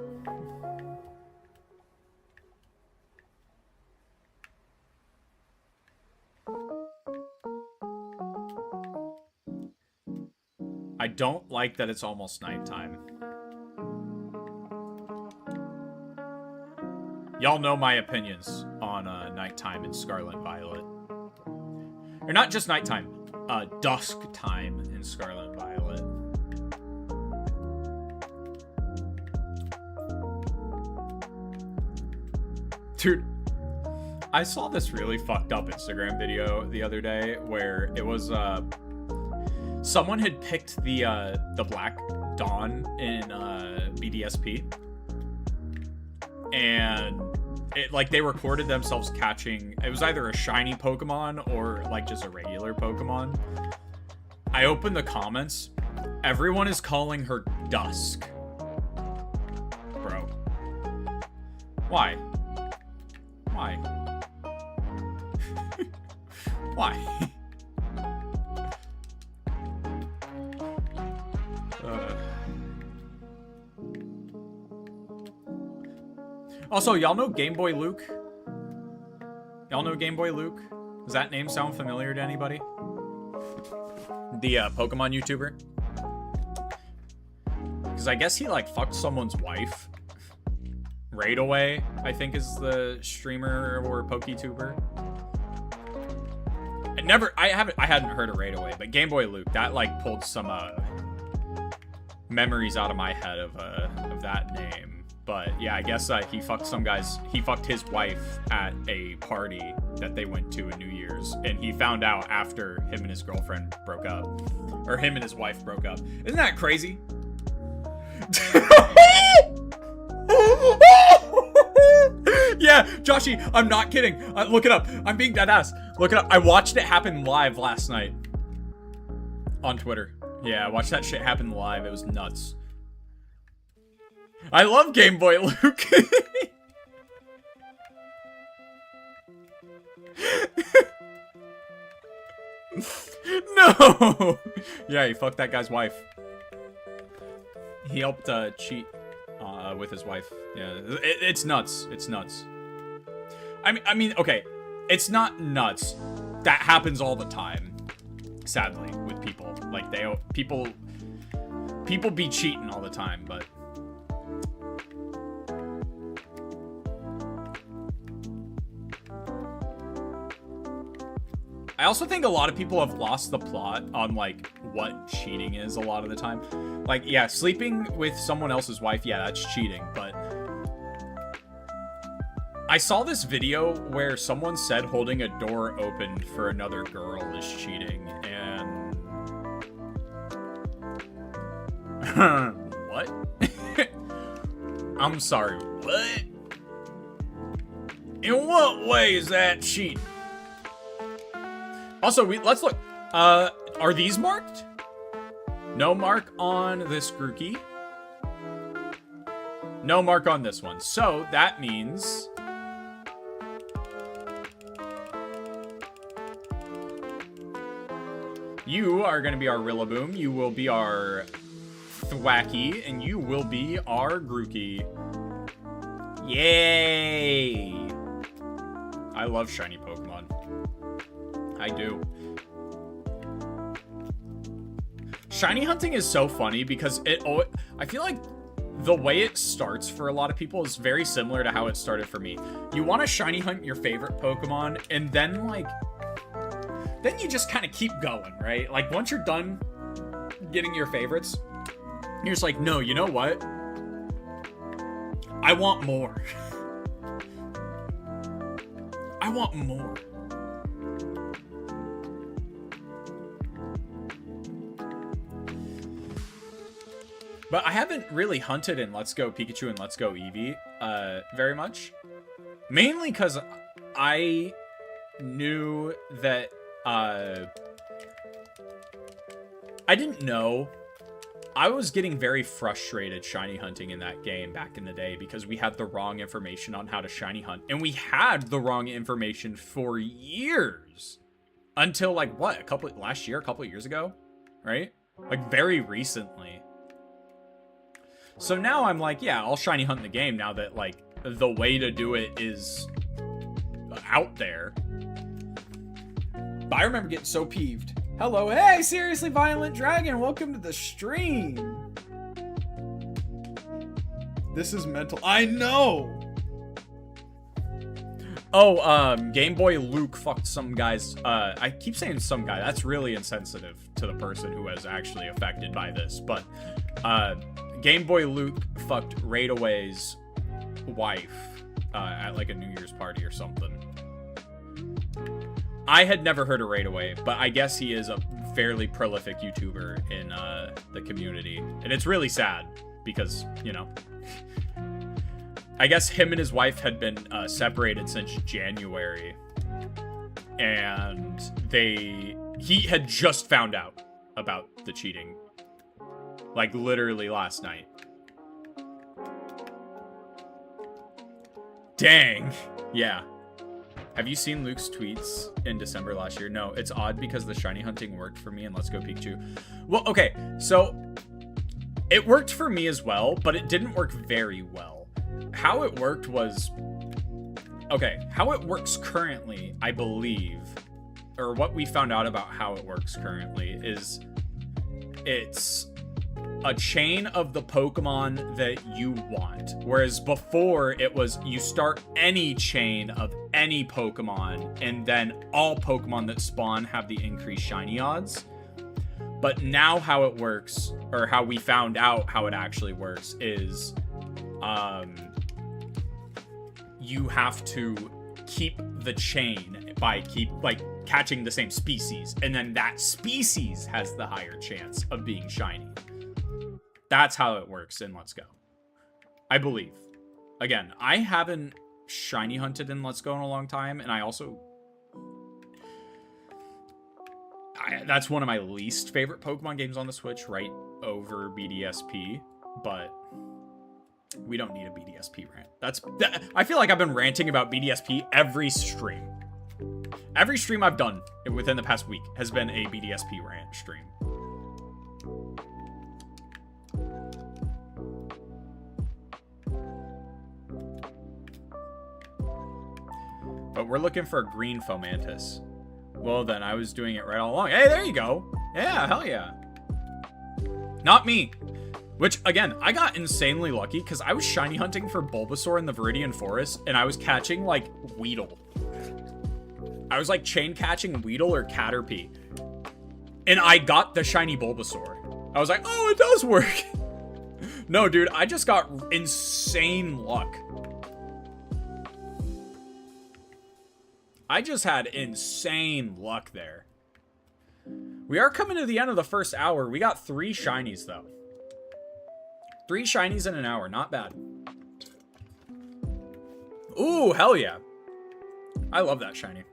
I don't like that it's almost nighttime. Y'all know my opinions on nighttime in Scarlet and Violet. Or not just nighttime, dusk time in Scarlet and Violet. Dude, I saw this really fucked up Instagram video the other day where it was someone had picked the Black Dawn in BDSP, and it, like, they recorded themselves catching, it was either a shiny Pokemon or like just a regular Pokemon. I opened the comments, everyone is calling her Dusk. Bro. Why? Why? Why? Also, y'all know Game Boy Luke? Y'all know Game Boy Luke? Does that name sound familiar to anybody? The Pokemon YouTuber? Because I guess he like fucked someone's wife. Raid Away, I think, is the streamer or PokeTuber. I hadn't heard of Raid Away, but Game Boy Luke, that like pulled some memories out of my head of that name. But yeah, I guess he fucked his wife at a party that they went to in New Year's, and he found out after him and his girlfriend broke up, or him and his wife broke up. Isn't that crazy? Yeah, Joshy, I'm not kidding. Look it up. I'm being dead ass. Look it up. I watched it happen live last night on Twitter. Yeah, I watched that shit happen live. It was nuts. I love Game Boy Luke. No. Yeah, he fucked that guy's wife. He helped cheat with his wife. Yeah, it's nuts. It's nuts. I mean, okay, it's not nuts. That happens all the time, sadly, with people. Like, people be cheating all the time, but. I also think a lot of people have lost the plot on, like, what cheating is a lot of the time. Like, yeah, sleeping with someone else's wife, yeah, that's cheating, but I saw this video where someone said holding a door open for another girl is cheating, and what? I'm sorry, what? In what way is that cheating? Also, let's look. Are these marked? No mark on this Grookey. No mark on this one. So that means you are going to be our Rillaboom. You will be our Thwacky, and you will be our Grookey. Yay! I love shiny Pokemon. I do. Shiny hunting is so funny because I feel like the way it starts for a lot of people is very similar to how it started for me. You want to shiny hunt your favorite Pokemon, and then, like, then you just kind of keep going, right? Like, once you're done getting your favorites, you're just like, no, you know what? I want more. I want more. But I haven't really hunted in Let's Go Pikachu and Let's Go Eevee very much. Mainly because I knew that I didn't know. I was getting very frustrated shiny hunting in that game back in the day because we had the wrong information on how to shiny hunt. And we had the wrong information for years. Until like what? Last year, a couple of years ago? Right? Like very recently. So now I'm like, yeah, I'll shiny hunt in the game now that like the way to do it is out there. But I remember getting so peeved. Hello, hey, seriously, Violent Dragon, welcome to the stream. This is mental. I know. Oh, Game Boy Luke fucked some guys. I keep saying some guy. That's really insensitive to the person who was actually affected by this. But Game Boy Luke fucked Raidaway's wife at like a New Year's party or something. I had never heard of Raidaway, but I guess he is a fairly prolific YouTuber in the community. And it's really sad because, you know, I guess him and his wife had been separated since January. And he had just found out about the cheating. Like literally last night. Dang. Yeah. Have you seen Luke's tweets in December last year? No, it's odd because the shiny hunting worked for me in Let's Go Pikachu. Well, okay, so it worked for me as well, but it didn't work very well. How it worked was... Okay, how it works currently, I believe, or what we found out about how it works currently is it's a chain of the Pokemon that you want. Whereas before it was you start any chain of any Pokemon and then all Pokemon that spawn have the increased shiny odds. But now how it works, or how we found out how it actually works, is you have to keep the chain by catching the same species, and then that species has the higher chance of being shiny. That's how it works in Let's Go, I believe. Again, I haven't shiny hunted in Let's Go in a long time, and that's one of my least favorite Pokemon games on the Switch, right over BDSP, but we don't need a BDSP rant. I feel like I've been ranting about BDSP every stream. Every stream I've done within the past week has been a BDSP rant stream. But we're looking for a green Fomantis. Well then, I was doing it right all along. Hey, there you go. Yeah, hell yeah. Not me. Which, again, I got insanely lucky because I was shiny hunting for Bulbasaur in the Viridian Forest, and I was catching, like, Weedle. I was, like, chain catching Weedle or Caterpie. And I got the shiny Bulbasaur. I was like, oh, it does work. No, dude, I just got insane luck. I just had insane luck there. We are coming to the end of the first hour. We got 3 shinies, though. 3 shinies in an hour. Not bad. Ooh, hell yeah. I love that shiny.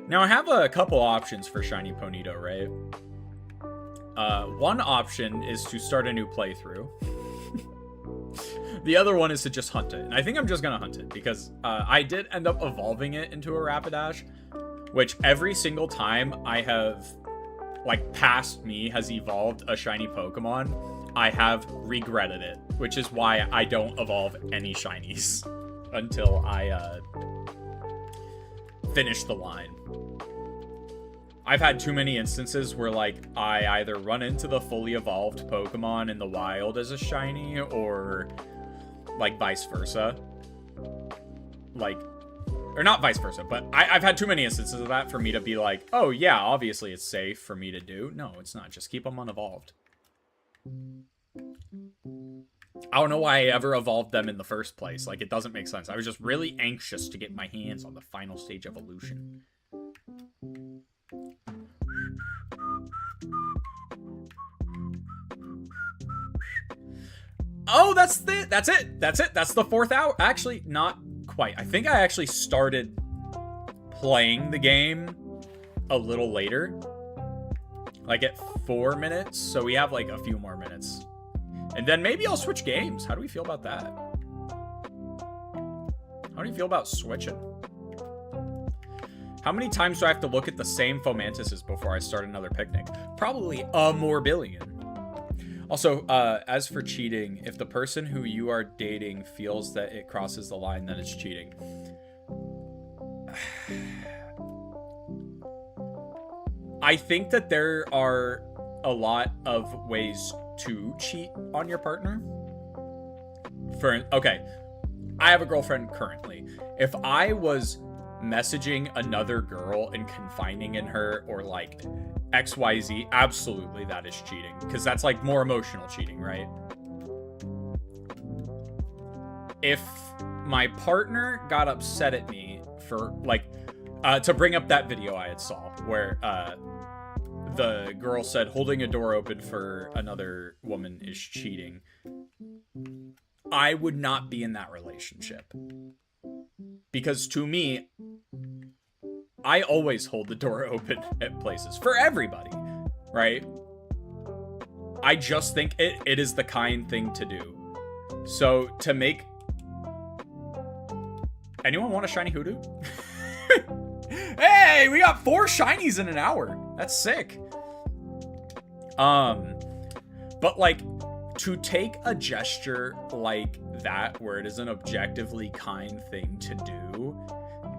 Now, I have a couple options for shiny Ponyta, right? One option is to start a new playthrough. The other one is to just hunt it. And I think I'm just going to hunt it because I did end up evolving it into a Rapidash, which every single time I have, like, past me has evolved a shiny Pokemon, I have regretted it, which is why I don't evolve any shinies until I finish the line. I've had too many instances where, like, I either run into the fully evolved Pokemon in the wild as a shiny, or, like, vice versa. Like, Or not vice versa, but I've had too many instances of that for me to be like, oh yeah, obviously it's safe for me to do. No, it's not. Just keep them unevolved. I don't know why I ever evolved them in the first place. Like, it doesn't make sense. I was just really anxious to get my hands on the final stage evolution. Oh, that's it. That's it. That's the 4th hour. Actually, not quite. I think I actually started playing the game a little later. Like at 4 minutes. So we have like a few more minutes. And then maybe I'll switch games. How do we feel about that? How do you feel about switching? How many times do I have to look at the same fomantises before I start another picnic? Probably a more billion. Also, as for cheating, if the person who you are dating feels that it crosses the line, then it's cheating. I think that there are a lot of ways to cheat on your partner. Okay, I have a girlfriend currently. If I was messaging another girl and confiding in her or like XYZ, absolutely that is cheating, because that's like more emotional cheating, right? If my partner got upset at me for like to bring up that video I had saw where the girl said holding a door open for another woman is cheating, I would not be in that relationship. Because to me, I always hold the door open at places for everybody, right? I just think it is the kind thing to do. So to make... Anyone want a shiny hoodoo? Hey, we got 4 shinies in an hour. That's sick. But like, to take a gesture like that, where it is an objectively kind thing to do,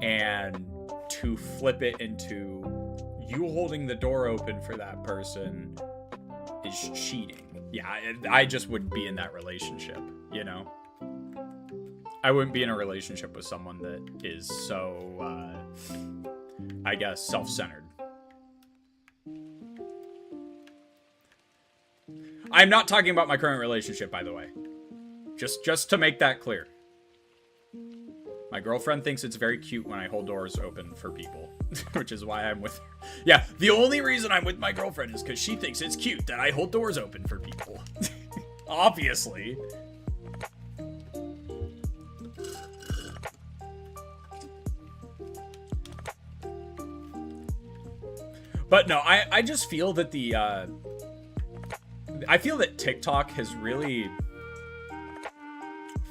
and to flip it into you holding the door open for that person is cheating. Yeah, I just wouldn't be in that relationship, you know? I wouldn't be in a relationship with someone that is so, I guess, self-centered. I'm not talking about my current relationship, by the way. Just to make that clear. My girlfriend thinks it's very cute when I hold doors open for people, which is why I'm with her. Yeah, the only reason I'm with my girlfriend is because she thinks it's cute that I hold doors open for people. Obviously. But no, I just feel that I feel that TikTok has really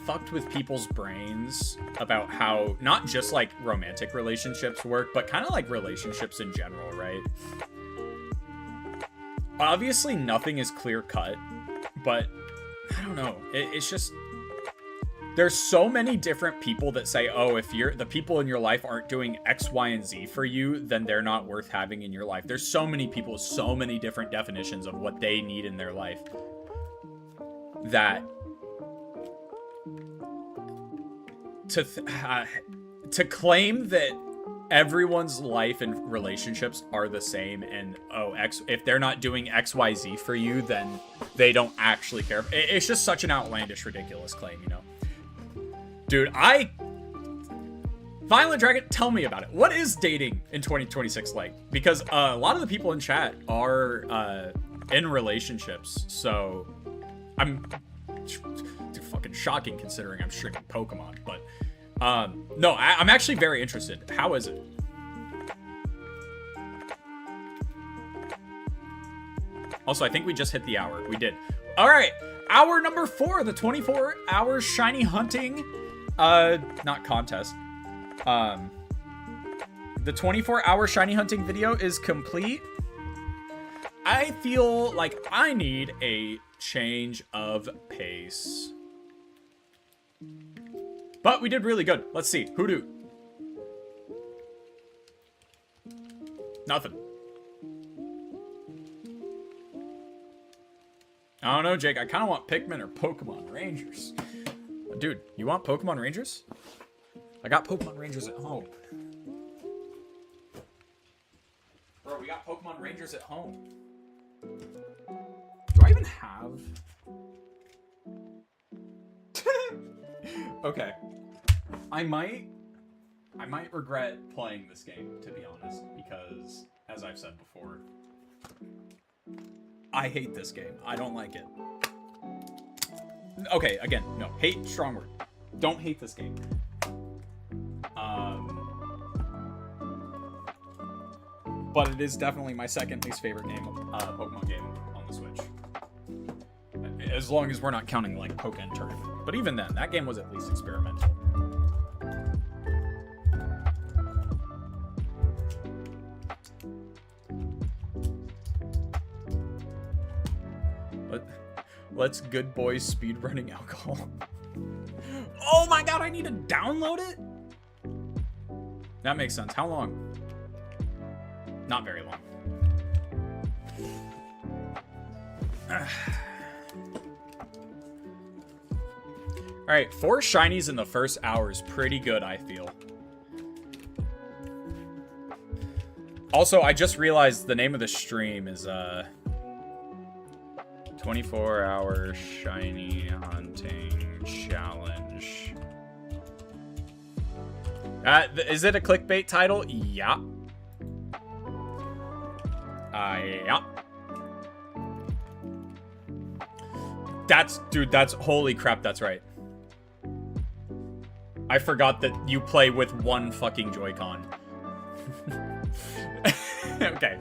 fucked with people's brains about how not just like romantic relationships work, but kind of like relationships in general, right? Obviously nothing is clear cut, but I don't know. It's just, there's so many different people that say, oh, if the people in your life aren't doing X, Y, and Z for you, then they're not worth having in your life. There's so many people with so many different definitions of what they need in their life that to claim that everyone's life and relationships are the same, and if they're not doing XYZ for you, then they don't actually care. It's just such an outlandish, ridiculous claim, you know? Dude, Violent Dragon, tell me about it. What is dating in 2026 like? Because a lot of the people in chat are in relationships, so I'm fucking shocking considering I'm streaming Pokemon, but no, I'm actually very interested. How is it? Also, I think we just hit the hour. We did. All right, hour number 4, the 24-hour shiny hunting, not contest. The 24-hour shiny hunting video is complete. I feel like I need a change of pace. But we did really good. Let's see. Hoodoo. Nothing. I don't know, Jake. I kind of want Pikmin or Pokemon Rangers. Dude, you want Pokemon Rangers? I got Pokemon Rangers at home. Bro, we got Pokemon Rangers at home. Do I even have... Okay. I might regret playing this game, to be honest, because, as I've said before, I hate this game. I don't like it. Okay, again, no. Hate, strong word. Don't hate this game. But it is definitely my second least favorite game, Pokemon game on the Switch. As long as we're not counting, like, Pokken Tournament. But even then, that game was at least experimental. Let's good boys speedrunning alcohol. Oh my god, I need to download it? That makes sense. How long? Not very long. Alright, 4 shinies in the first hour is pretty good, I feel. Also, I just realized the name of the stream is, 24-hour shiny hunting challenge. Is it a clickbait title? Yeah. Yeah. That's, holy crap, that's right. I forgot that you play with one fucking Joy-Con. Okay.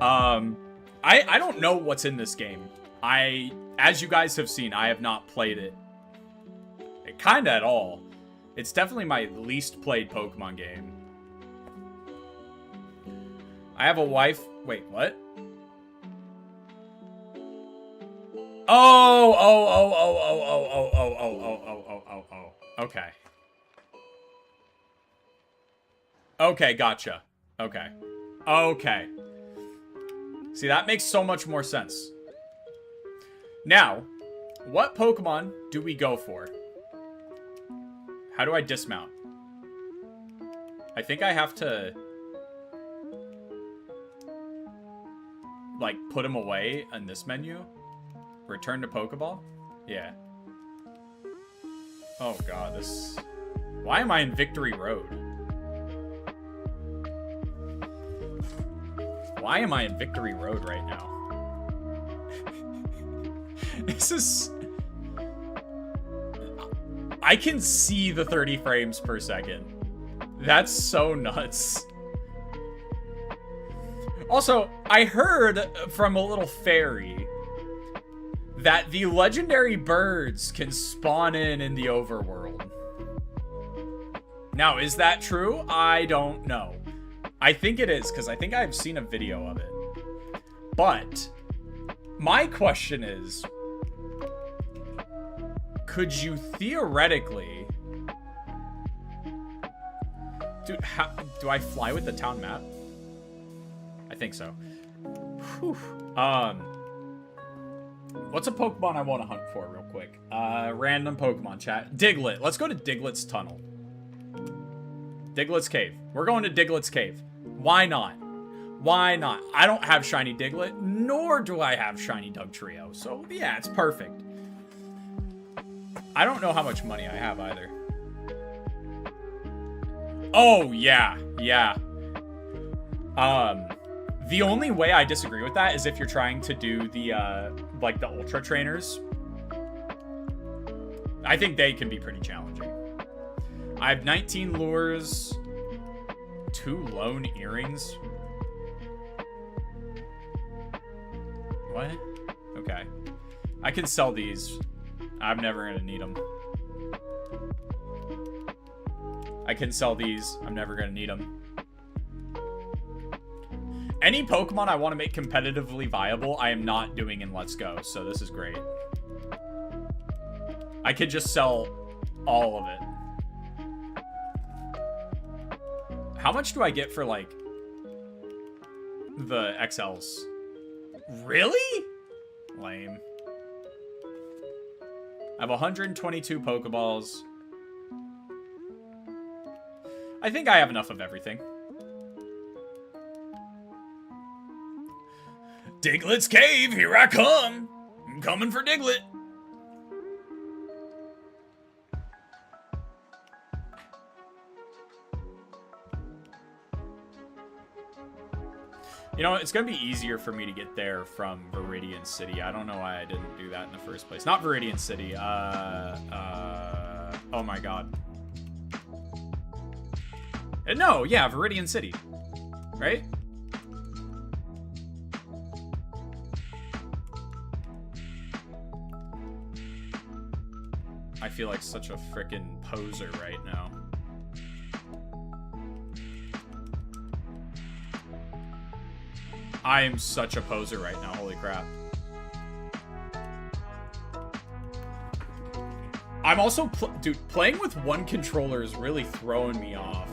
I don't know what's in this game. As you guys have seen, I have not played it kinda at all. It's definitely my least played Pokemon game. I have a wife. Wait, what? Oh. Okay. Okay, gotcha. Okay. See, that makes so much more sense. Now, what Pokemon do we go for? How do I dismount? I think I have to... like, put him away in this menu? Return to Pokeball? Yeah. Oh god, this... Why am I in Victory Road? Why am I in Victory Road right now? This is... I can see the 30 frames per second. That's so nuts. Also, I heard from a little fairy that the legendary birds can spawn in the overworld. Now, is that true? I don't know. I think it is, because I think I've seen a video of it. But my question is, could you theoretically... Dude, do I fly with the town map? I think so. Whew. What's a Pokemon I want to hunt for real quick? Random Pokemon chat. Diglett. Let's go to Diglett's tunnel. Diglett's cave. We're going to Diglett's cave. Why not? Why not? I don't have shiny Diglett, nor do I have shiny Dugtrio. So yeah, it's perfect. I don't know how much money I have either. Oh, yeah. The only way I disagree with that is if you're trying to do the, like, the Ultra Trainers. I think they can be pretty challenging. I have 19 lures, 2 lone earrings. What? Okay. I can sell these. I'm never gonna need them. I can sell these. I'm never gonna need them. Any Pokemon I want to make competitively viable, I am not doing in Let's Go, so this is great. I could just sell all of it. How much do I get for, like, the XLs? Really? Lame. I have 122 Pokeballs. I think I have enough of everything. Diglett's cave, here I come. I'm coming for Diglett. You know, it's going to be easier for me to get there from Viridian City. I don't know why I didn't do that in the first place. Not Viridian City. Oh my god. No, yeah, Viridian City. Right? I feel like such a frickin' poser right now. I am such a poser right now, holy crap. I'm also, dude, playing with one controller is really throwing me off.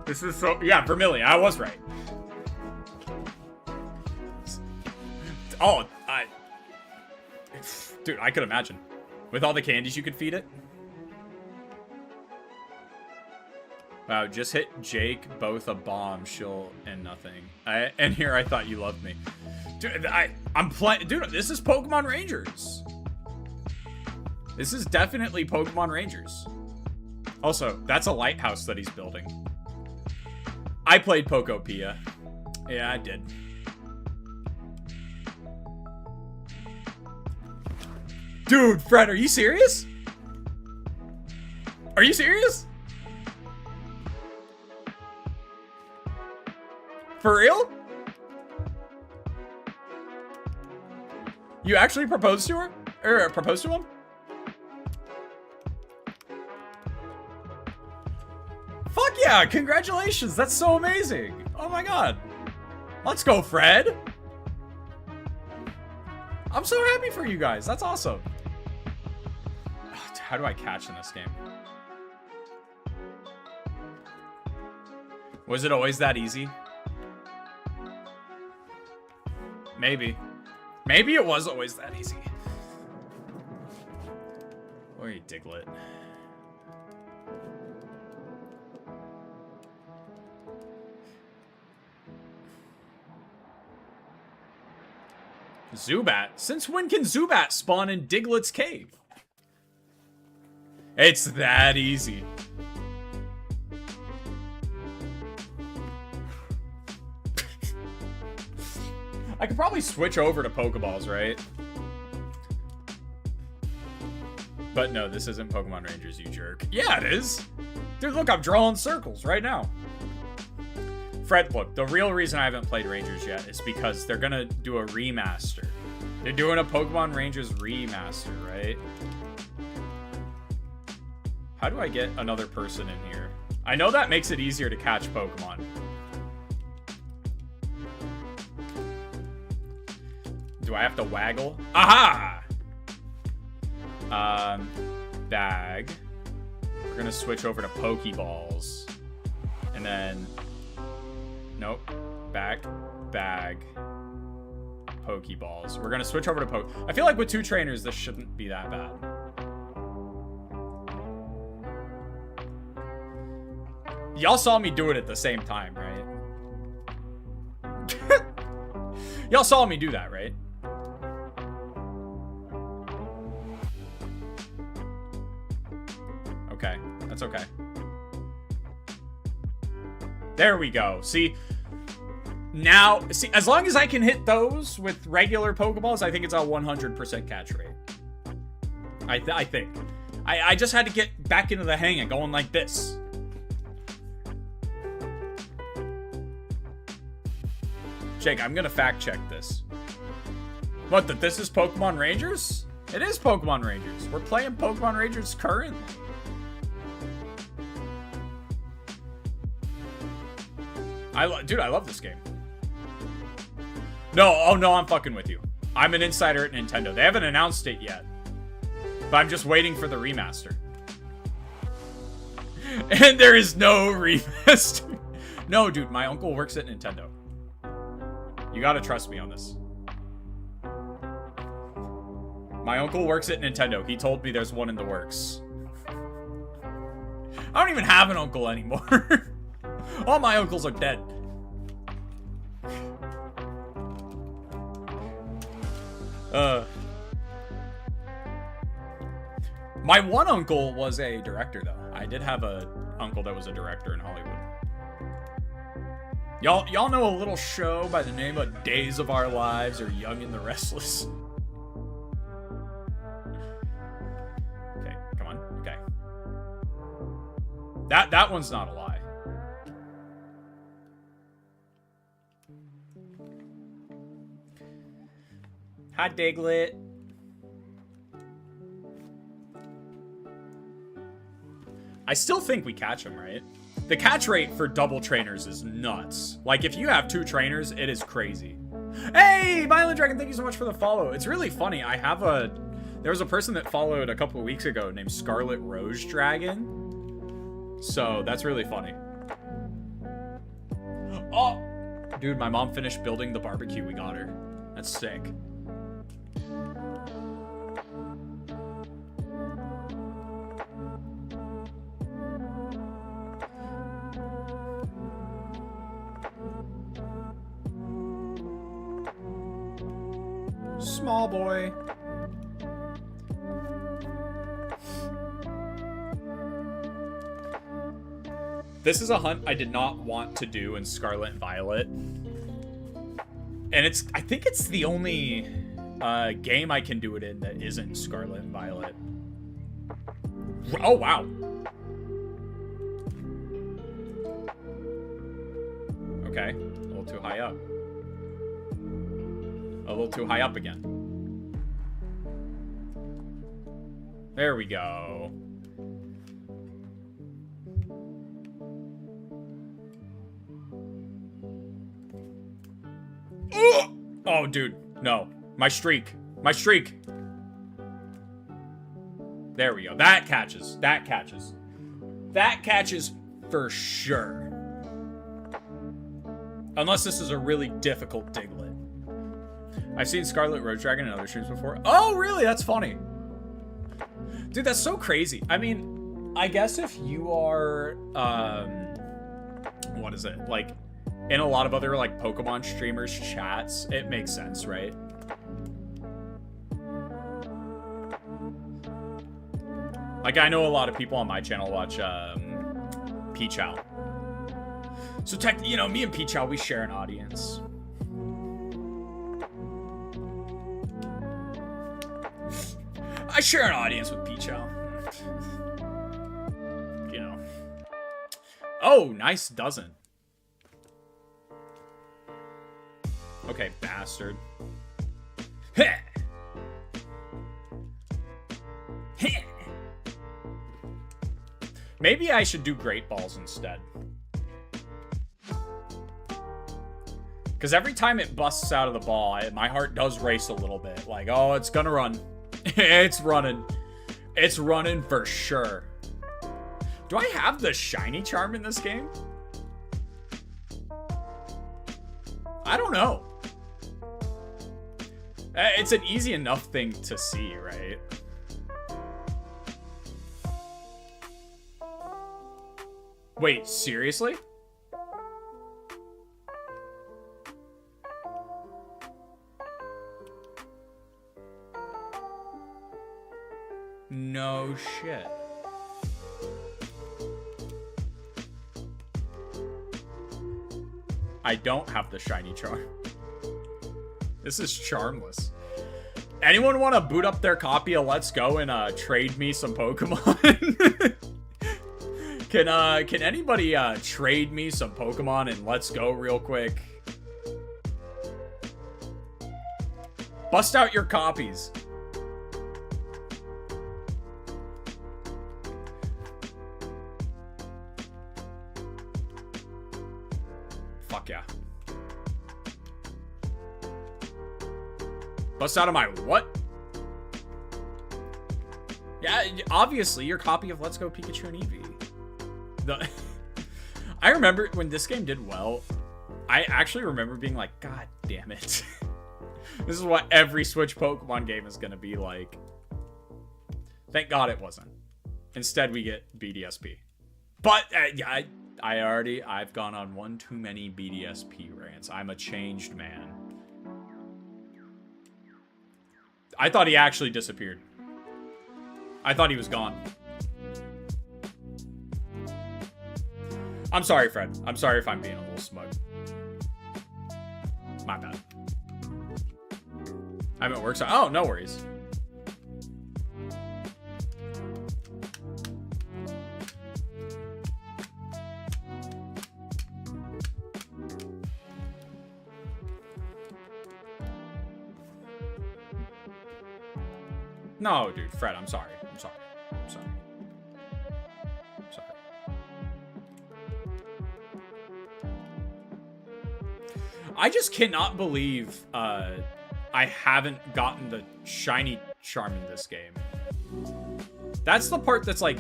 This is so, yeah, Vermilion, I was right. Oh, dude, I could imagine. With all the candies you could feed it? Wow, just hit Jake, both a bomb, she'll, and nothing. And here I thought you loved me. Dude, I'm playing, dude, this is Pokemon Rangers. This is definitely Pokemon Rangers. Also, that's a lighthouse that he's building. I played Pokopia. Yeah, I did. Dude, Fred, are you serious? Are you serious? For real? You actually proposed to her? Or proposed to him? Fuck yeah, congratulations, that's so amazing. Oh my god. Let's go, Fred. I'm so happy for you guys, that's awesome. How do I catch in this game? Was it always that easy? Maybe. Maybe it was always that easy. Where are you, Diglett? Zubat? Since when can Zubat spawn in Diglett's cave? It's that easy. I could probably switch over to Pokeballs, right? But no, this isn't Pokemon Rangers, you jerk. Yeah, it is. Dude, look, I'm drawing circles right now. Fred, look, the real reason I haven't played Rangers yet is because they're gonna do a remaster. They're doing a Pokemon Rangers remaster, right? How do I get another person in here? I know that makes it easier to catch Pokemon. Do I have to waggle? Aha! Bag. We're gonna switch over to Pokeballs. And then... Nope. Back. Bag. Pokeballs. We're gonna switch over to I feel like with two trainers, this shouldn't be that bad. Y'all saw me do it at the same time, right? Y'all saw me do that, right? Okay, that's okay. There we go. See, now, see, as long as I can hit those with regular Pokeballs, I think it's a 100% catch rate. I think. I just had to get back into the hang of going like this. Jake, I'm gonna fact check this. What, that this is Pokemon Rangers? It is Pokemon Rangers. We're playing Pokemon Rangers currently. Dude, I love this game. No, oh no, I'm fucking with you. I'm an insider at Nintendo. They haven't announced it yet. But I'm just waiting for the remaster. And there is no remaster. No, dude, my uncle works at Nintendo. You gotta trust me on this. My uncle works at Nintendo. He told me there's one in the works. I don't even have an uncle anymore. All my uncles are dead. My one uncle was a director, though. I did have a uncle that was a director in Hollywood. Y'all know a little show by the name of Days of Our Lives or Young and the Restless? Okay, come on. Okay. That one's not a lie. Hi, Diglett. I still think we catch him, right? The catch rate for double trainers is nuts. Like, if you have 2 trainers, it is crazy. Hey, Violent Dragon, thank you so much for the follow. It's really funny. There was a person that followed a couple of weeks ago named Scarlet Rose Dragon. So, that's really funny. Oh! Dude, my mom finished building the barbecue we got her. That's sick. Small boy. This is a hunt I did not want to do in Scarlet and Violet. And I think it's the only game I can do it in that isn't Scarlet and Violet. Oh, wow. Okay, a little too high up. A little too high up again. There we go. Oh, dude. No. My streak. My streak. There we go. That catches. That catches. That catches for sure. Unless this is a really difficult Diglett. I've seen Scarlet Road Dragon in other streams before. Oh, really? That's funny. Dude, that's so crazy. I mean, I guess if you are, what is it? Like, in a lot of other, like, Pokemon streamers' chats, it makes sense, right? Like, I know a lot of people on my channel watch, Peachow. So, you know, me and Peachow, we share an audience. I share an audience with Peachow. You know. Oh, nice dozen. Okay, bastard. Heh. Heh. Maybe I should do Great Balls instead. Because every time it busts out of the ball, my heart does race a little bit. Like, oh, it's gonna run. It's running. It's running for sure. Do I have the shiny charm in this game? I don't know. It's an easy enough thing to see, right? Wait, seriously? No shit. I don't have the shiny charm. This is charmless. Anyone want to boot up their copy of Let's Go and trade me some Pokemon? Can anybody trade me some Pokemon in Let's Go real quick? Bust out your copies. Fuck yeah. Bust out of my what? Yeah, obviously your copy of Let's Go Pikachu and Eevee. I remember when this game did well, I actually remember being like, God damn it. This is what every Switch Pokemon game is going to be like. Thank God it wasn't. Instead, we get BDSP. But, yeah, I've gone on one too many BDSP rants. I'm a changed man. I thought he actually disappeared. I thought he was gone. I'm sorry, Fred. I'm sorry if I'm being a little smug. My bad. I'm at work, so... Oh, no worries. No, dude, Fred, I'm sorry. I'm sorry. I'm sorry. I'm sorry. I just cannot believe I haven't gotten the shiny charm in this game. That's the part that's, like,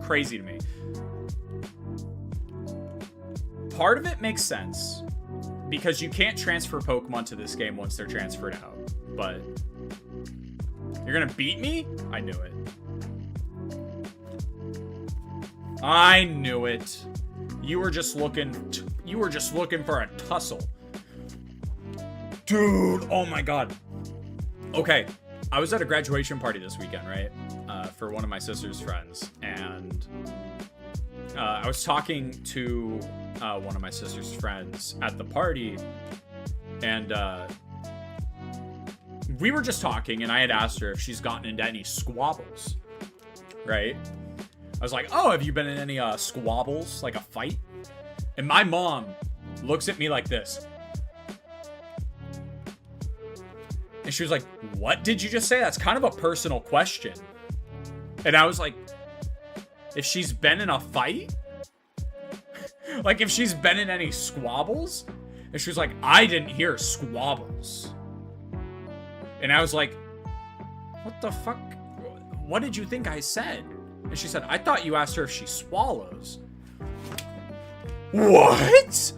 crazy to me. Part of it makes sense, because you can't transfer Pokemon to this game once they're transferred out, but... You're gonna beat me? I knew it. I knew it. You were just looking for a tussle. Dude, oh my god. Okay, I was at a graduation party this weekend, right? For one of my sister's friends, and I was talking to one of my sister's friends at the party, and we were just talking, and I had asked her if she's gotten into any squabbles, right? I was like, oh, have you been in any squabbles, like a fight? And my mom looks at me like this. And she was like, what did you just say? That's kind of a personal question. And I was like, if she's been in a fight? Like, if she's been in any squabbles? And she was like, I didn't hear squabbles. And I was like, what the fuck? What did you think I said? And she said, I thought you asked her if she swallows. What?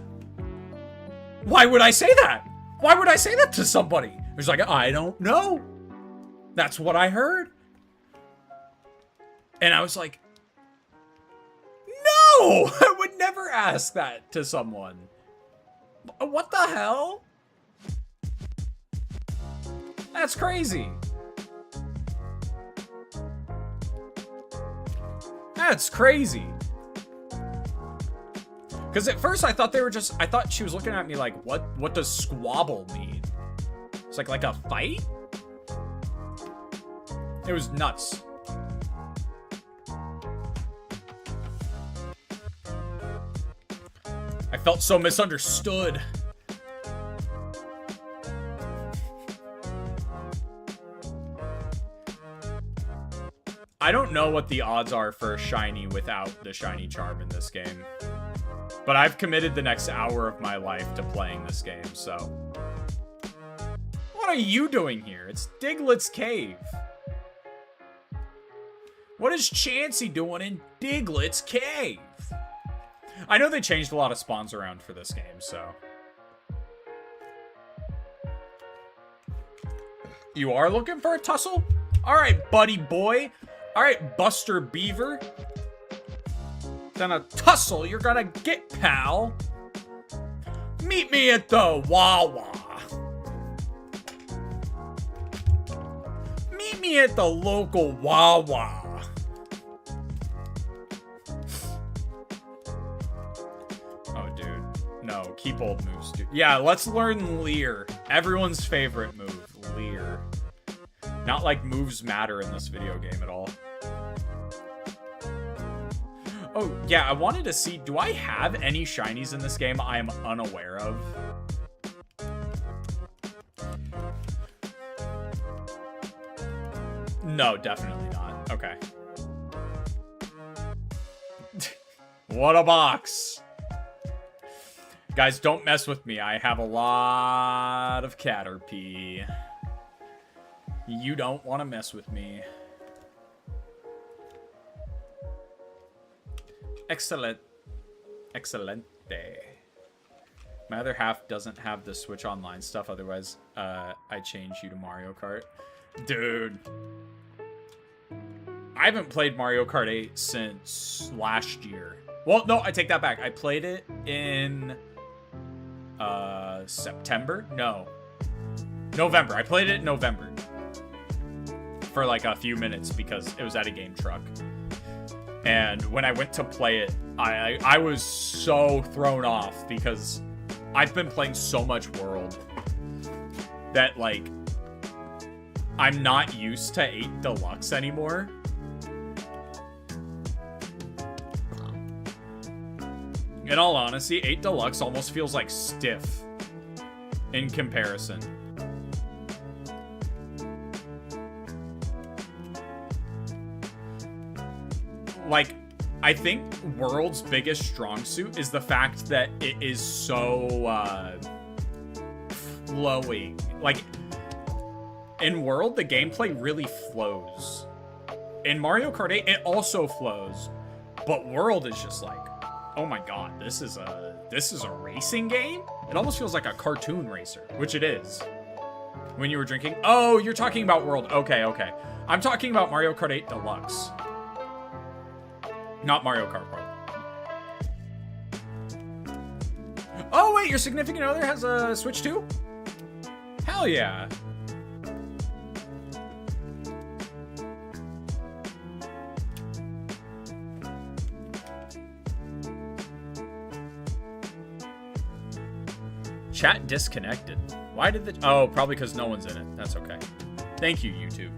Why would I say that? Why would I say that to somebody? It was like, I don't know. That's what I heard. And I was like, no, I would never ask that to someone. What the hell? That's crazy. That's crazy. Because at first I thought I thought she was looking at me like, what does squabble mean? It's like a fight? It was nuts. I felt so misunderstood. I don't know what the odds are for a shiny without the shiny charm in this game. But I've committed the next hour of my life to playing this game, so... What are you doing here? It's Diglett's Cave. What is Chansey doing in Diglett's Cave? I know they changed a lot of spawns around for this game, so... You are looking for a tussle? Alright, buddy boy. Alright, Buster Beaver. Then a tussle you're gonna get, pal. Meet me at the Wawa. Meet me at the local Wawa. Oh, dude. No, keep old moves, dude. Yeah, let's learn Leer. Everyone's favorite move, Leer. Not like moves matter in this video game at all. Oh, yeah, I wanted to see, do I have any shinies in this game I am unaware of? No, definitely not. Okay. What a box. Guys, don't mess with me. I have a lot of Caterpie. You don't want to mess with me. Excellent. Excelente. My other half doesn't have the Switch Online stuff. Otherwise, I change you to Mario Kart. Dude. I haven't played Mario Kart 8 since last year. Well, no, I take that back. I played it in September? No. November. I played it in November. For like a few minutes because it was at a game truck. And when I went to play it, I was so thrown off because I've been playing so much World that, like, I'm not used to 8 Deluxe anymore. In all honesty, 8 Deluxe almost feels like stiff in comparison. Like, I think World's biggest strong suit is the fact that it is so flowing. Like, in World, the gameplay really flows. In Mario Kart 8, it also flows. But World is just like, oh my god, this is a racing game? It almost feels like a cartoon racer, which it is. When you were drinking? Oh, you're talking about World. Okay, okay. I'm talking about Mario Kart 8 Deluxe. Not Mario Kart World. Oh, wait, your significant other has a Switch too? Hell yeah. Chat disconnected. Why did the... Oh, probably because no one's in it. That's okay. Thank you, YouTube.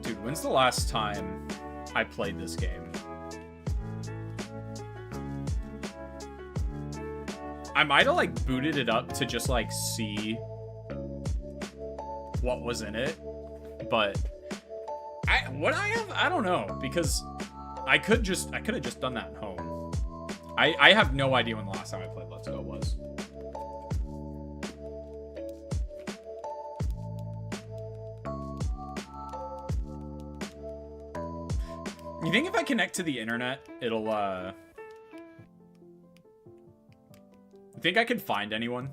Dude, when's the last time I played this game? I might have, like, booted it up to just, like, see what was in it, but I don't know, because I could have just done that at home. I have no idea when the last time I played Let's Go was. You think if I connect to the internet, it'll you think I could find anyone?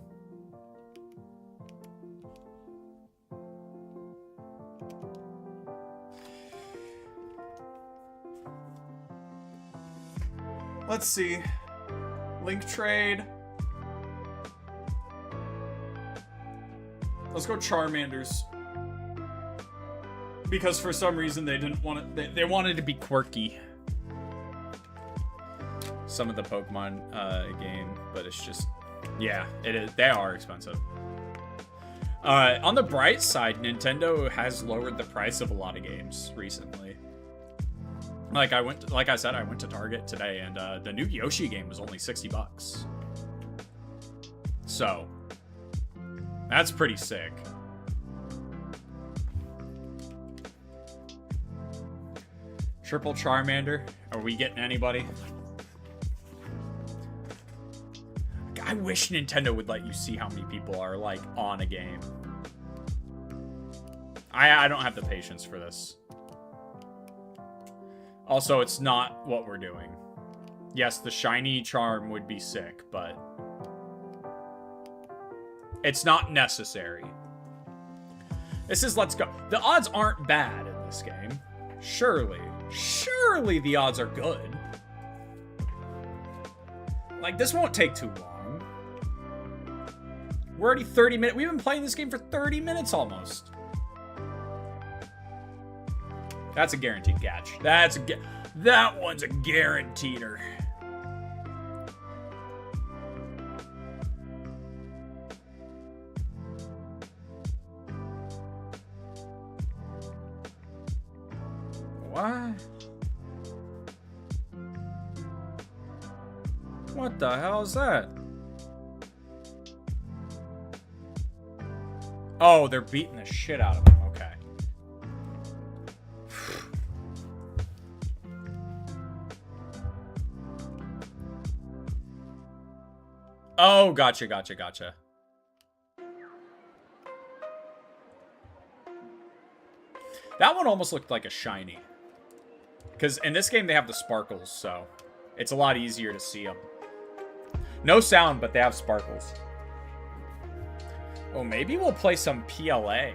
Let's see. Link trade. Let's go Charmanders. Because for some reason they didn't want it. They wanted to be quirky. Some of the Pokemon game, but it's just, yeah, it is. They are expensive. On the bright side, Nintendo has lowered the price of a lot of games recently. Like I said, I went to Target today, and the new Yoshi game was only $60. So that's pretty sick. Triple Charmander. Are we getting anybody? I wish Nintendo would let you see how many people are, like, on a game. I don't have the patience for this. Also, it's not what we're doing. Yes, the shiny charm would be sick, but it's not necessary. This is Let's Go. The odds aren't bad in this game. Surely the odds are good. Like, this won't take too long. We're already 30 minutes. We've been playing this game for 30 minutes almost. That's a guaranteed catch. That one's a guaranteeder. What? What the hell is that? Oh, they're beating the shit out of him. Okay. Oh, gotcha. That one almost looked like a shiny. Because in this game, they have the sparkles, so it's a lot easier to see them. No sound, but they have sparkles. Oh, maybe we'll play some PLA.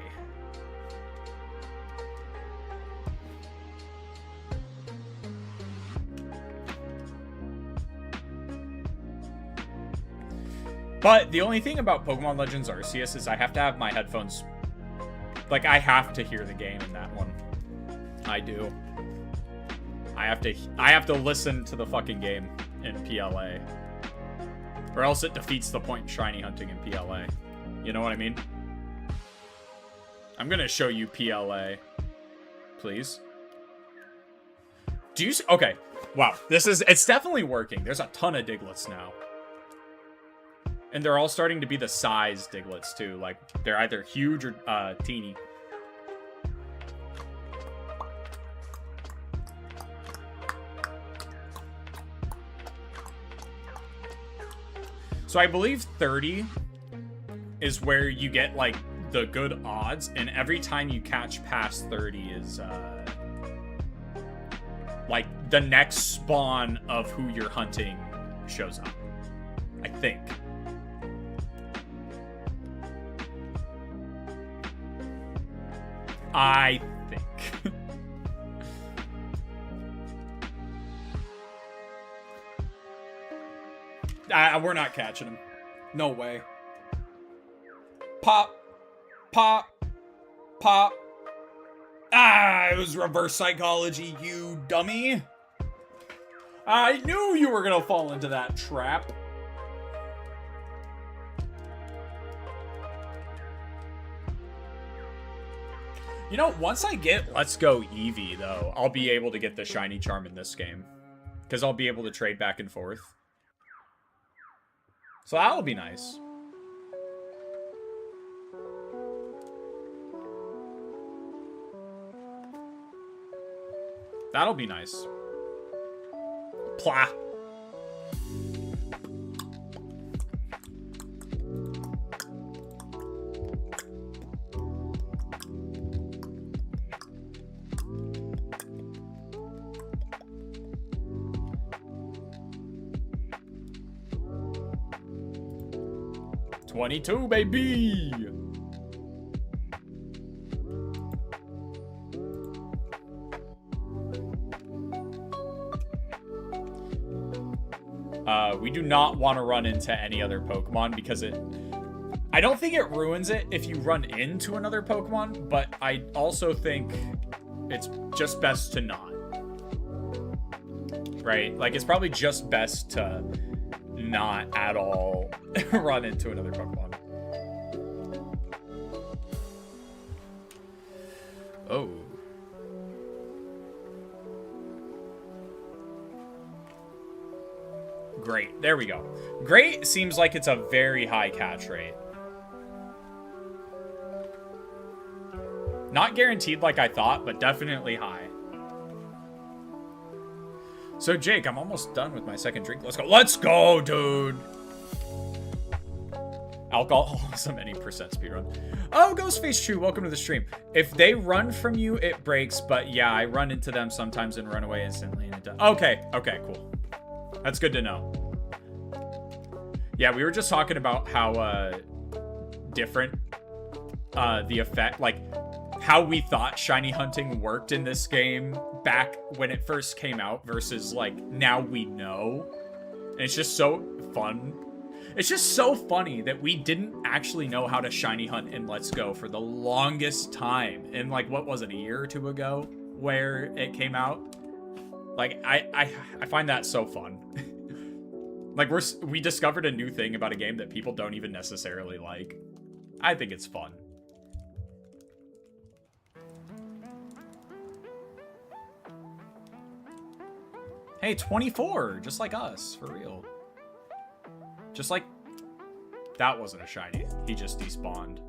But the only thing about Pokemon Legends Arceus is I have to have my headphones... Like, I have to hear the game in that one. I do. I have to listen to the fucking game in PLA. Or else it defeats the point in shiny hunting in PLA. You know what I mean? I'm gonna show you PLA. Please. Do you... Okay. Wow. It's definitely working. There's a ton of Digletts now. And they're all starting to be the size Digletts, too. Like, they're either huge or teeny. So I believe 30 is where you get, like, the good odds. And every time you catch past 30 is, like, the next spawn of who you're hunting shows up. I think. I think. We're not catching him. No way. Pop. Pop. Pop. Ah, it was reverse psychology, you dummy. I knew you were gonna fall into that trap. You know, once I get Let's Go Eevee, though, I'll be able to get the shiny charm in this game. Because I'll be able to trade back and forth. So that'll be nice. That'll be nice. Plah. '22, baby! We do not want to run into any other Pokemon because I don't think it ruins it if you run into another Pokemon, but I also think it's just best to not. Right? Like, it's probably just best to not at all run into another Pokemon. Oh. Great. There we go. Great seems like it's a very high catch rate. Not guaranteed like I thought, but definitely high. So, Jake, I'm almost done with my second drink. Let's go. Let's go, dude. Alcoholism, any percent speedrun. Oh, Ghostface True, welcome to the stream. If they run from you, it breaks. But yeah, I run into them sometimes and run away instantly. And it does. Okay, cool. That's good to know. Yeah, we were just talking about how different the effect, like how we thought shiny hunting worked in this game back when it first came out versus like now we know. And it's just so fun. It's just so funny that we didn't actually know how to shiny hunt in Let's Go for the longest time. And like, what was it, a year or two ago where it came out? Like, I find that so fun. Like, we discovered a new thing about a game that people don't even necessarily like. I think it's fun. Hey, 24, just like us, for real. Just like, that wasn't a shiny. He just despawned.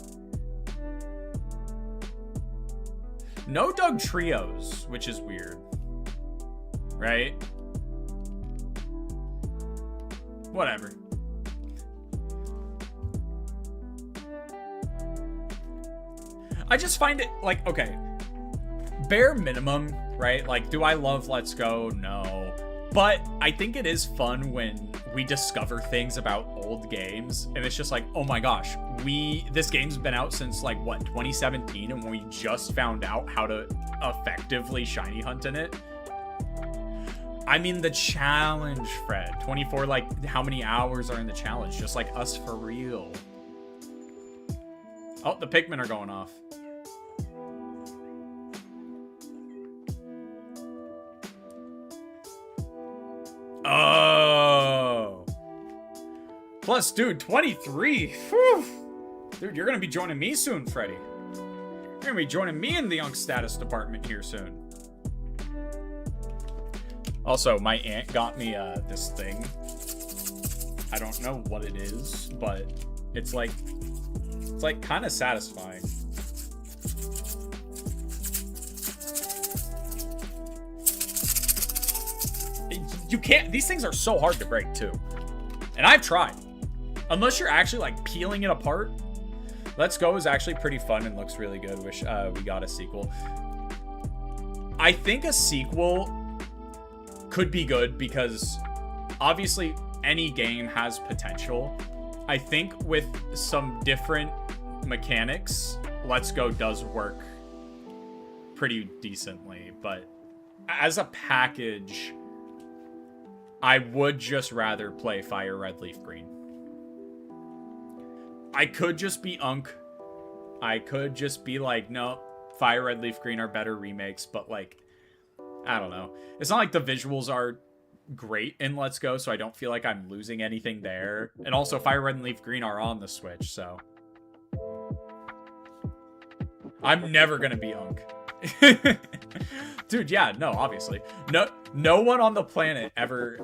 No Doug Trios, which is weird. Right? Whatever. I just find it, like, okay. bare minimum, right? Like, do I love Let's Go? No. But I think it is fun when we discover things about old games, and it's just like, oh my gosh, this game's been out since like what, 2017, and we just found out how to effectively shiny hunt in it. I mean, the challenge, Fred. 24, like, how many hours are in the challenge? Just like us for real. Oh, the Pikmin are going off. Oh. Plus, dude, 23. Whew. Dude, you're going to be joining me soon, Freddy. You're going to be joining me in the Unk status department here soon. Also, my aunt got me this thing. I don't know what it is, but it's like kind of satisfying. You can't, these things are so hard to break too. And I've tried. Unless you're actually like peeling it apart. Let's Go is actually pretty fun and looks really good. Wish we got a sequel. I think a sequel could be good because obviously any game has potential. I think with some different mechanics, Let's Go does work pretty decently, but as a package, I would just rather play Fire Red Leaf Green. I could just be Unk. I could just be like, no, Fire Red Leaf Green are better remakes, but like, I don't know. It's not like the visuals are great in Let's Go, so I don't feel like I'm losing anything there. And also, Fire Red and Leaf Green are on the Switch, so I'm never gonna be Unk. Dude, yeah, no, obviously. No one on the planet ever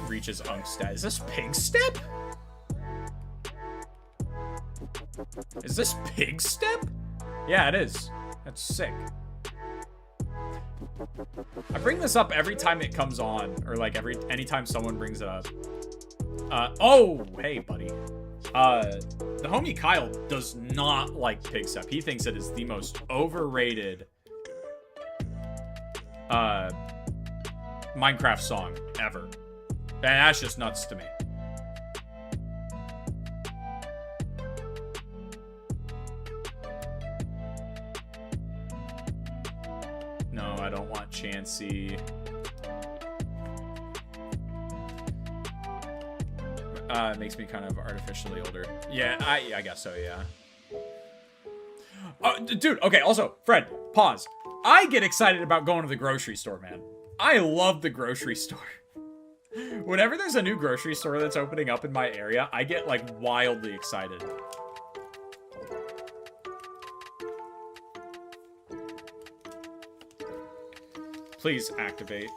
reaches Unk stat. Is this Pig Step? Is this Pig Step? Yeah, it is. That's sick. I bring this up every time it comes on, or like anytime someone brings it up. Oh, hey, buddy. The homie Kyle does not like Pig Step. He thinks it is the most overrated Minecraft song ever. And that's just nuts to me. No, I don't want Chansey. It makes me kind of artificially older. Yeah, I guess so, yeah. Dude, okay, also, Fred, pause. I get excited about going to the grocery store, man. I love the grocery store. Whenever there's a new grocery store that's opening up in my area, I get, like, wildly excited. Please activate.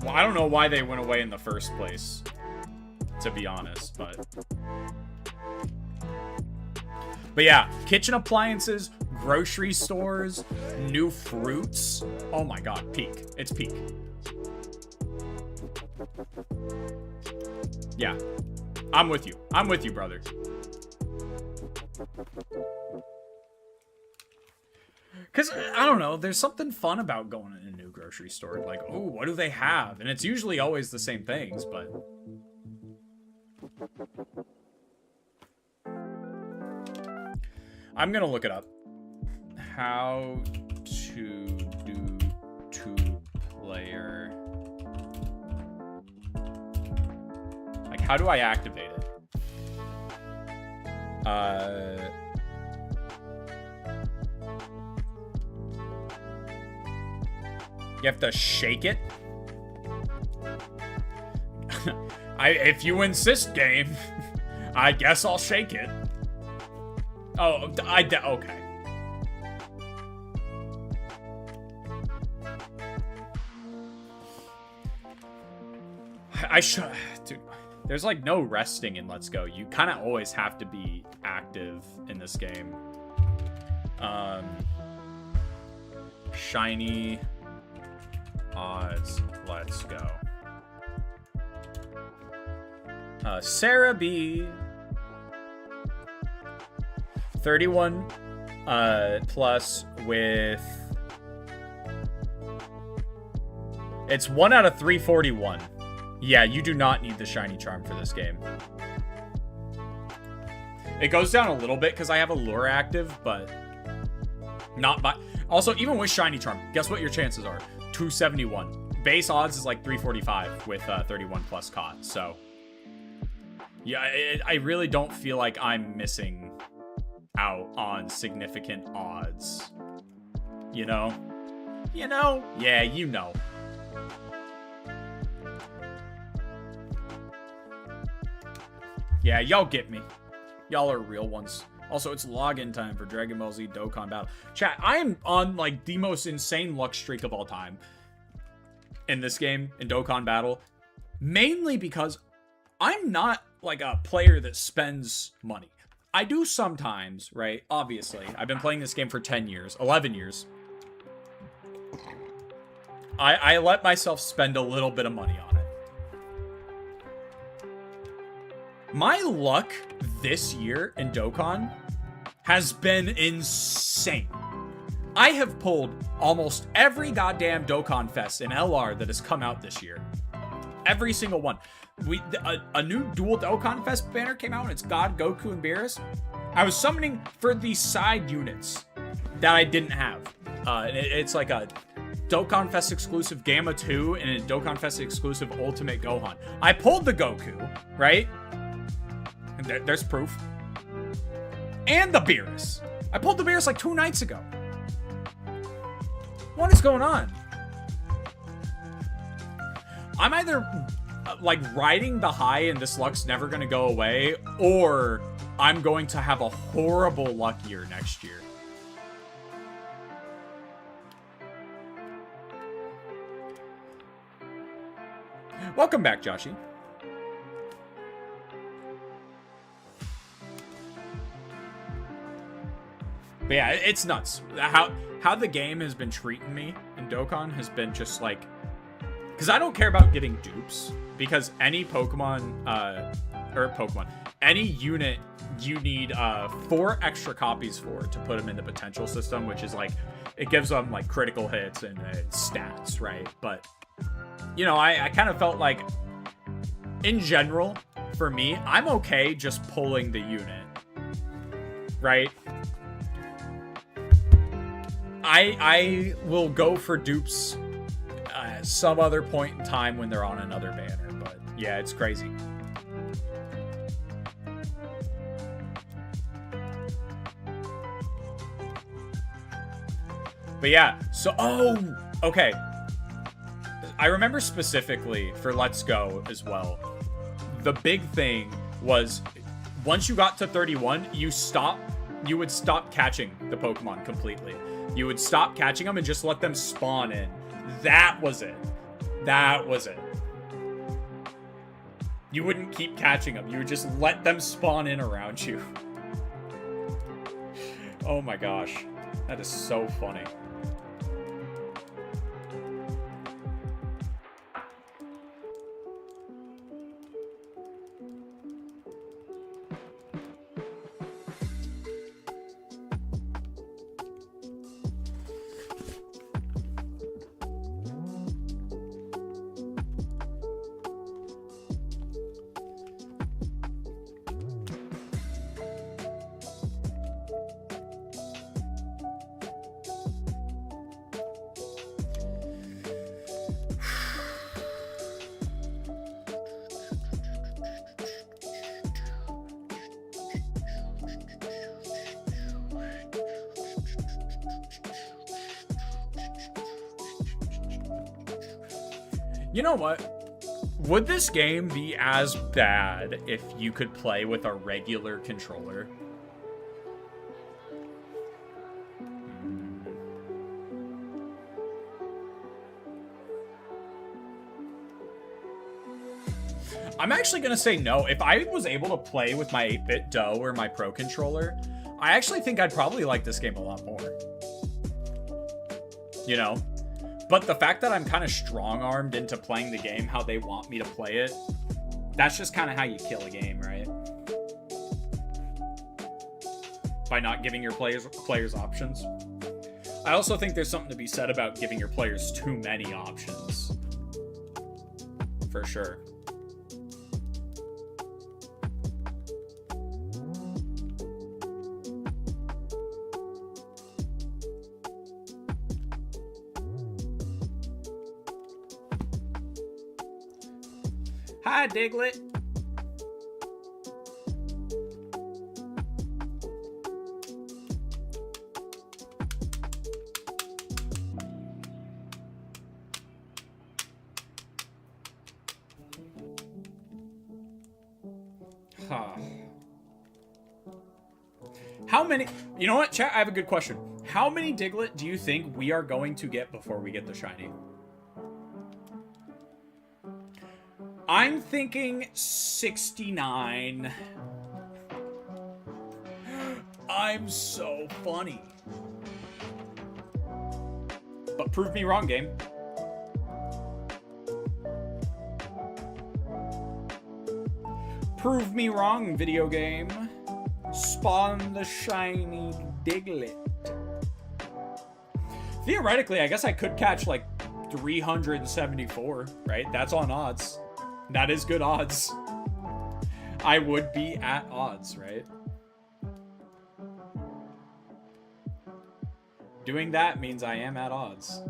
Well, I don't know why they went away in the first place, to be honest, but yeah, kitchen appliances, grocery stores, new fruits. Oh my god, peak. It's peak. Yeah. I'm with you. I'm with you, brother. Because, I don't know, there's something fun about going in a new grocery store. Like, oh, what do they have? And it's usually always the same things, but I'm gonna look it up. How to do two-player. Like, how do I activate it? You have to shake it? If you insist, game. I guess I'll shake it. Oh, okay. Dude, there's like no resting in Let's Go. You kind of always have to be active in this game. Shiny odds, Let's Go. Sarah B. 31 plus with... It's 1 out of 341. Yeah, you do not need the shiny charm for this game. It goes down a little bit because I have a lure active, but not by... Also, even with shiny charm, guess what your chances are? 271. Base odds is like 345 with 31 plus COT, so... Yeah, I really don't feel like I'm missing out on significant odds. You know? You know? Yeah, you know. Yeah, y'all get me. Y'all are real ones. Also, it's login time for Dragon Ball Z Dokkan Battle. Chat, I am on, like, the most insane luck streak of all time in this game, in Dokkan Battle. Mainly because I'm not, like, a player that spends money. I do sometimes, right? Obviously. I've been playing this game for 10 years. 11 years. I let myself spend a little bit of money on it. My luck this year in Dokkan has been insane. I have pulled almost every goddamn Dokkan Fest in LR that has come out this year. Every single one. A new dual Dokkan Fest banner came out, and it's God, Goku, and Beerus. I was summoning for the side units that I didn't have. It's like a Dokkan Fest exclusive Gamma 2 and a Dokkan Fest exclusive Ultimate Gohan. I pulled the Goku, right? And there's proof. And the Beerus. I pulled the Beerus like 2 nights ago. What is going on? I'm either like riding the high and this luck's never going to go away, or I'm going to have a horrible luck year next year. Welcome back, Joshy. But yeah, it's nuts. How the game has been treating me in Dokkan has been just like... Because I don't care about getting dupes. Because any any unit you need 4 extra copies for to put them in the potential system, which is like, it gives them like critical hits and stats, right? But, you know, I kind of felt like, in general, for me, I'm okay just pulling the unit, right? I will go for dupes some other point in time when they're on another banner, but yeah, it's crazy. But yeah, so, okay. I remember specifically for Let's Go as well, the big thing was once you got to 31, you would stop catching the Pokemon completely. You would stop catching them and just let them spawn in. That was it. That was it. You wouldn't keep catching them. You would just let them spawn in around you. Oh my gosh. That is so funny. You know what? Would this game be as bad if you could play with a regular controller? I'm actually going to say no. If I was able to play with my 8-bit Doe or my Pro controller, I actually think I'd probably like this game a lot more. You know? But the fact that I'm kind of strong-armed into playing the game how they want me to play it, that's just kind of how you kill a game, right? By not giving your players options. I also think there's something to be said about giving your players too many options. For sure. Hi, Diglett. How many... You know what, chat? I have a good question. How many Diglett do you think we are going to get before we get the shiny? I'm thinking 69. I'm so funny. But prove me wrong, game. Prove me wrong, video game. Spawn the shiny Diglett. Theoretically, I guess I could catch like 374, right? That's on odds. That is good odds. I would be at odds, right? Doing that means I am at odds.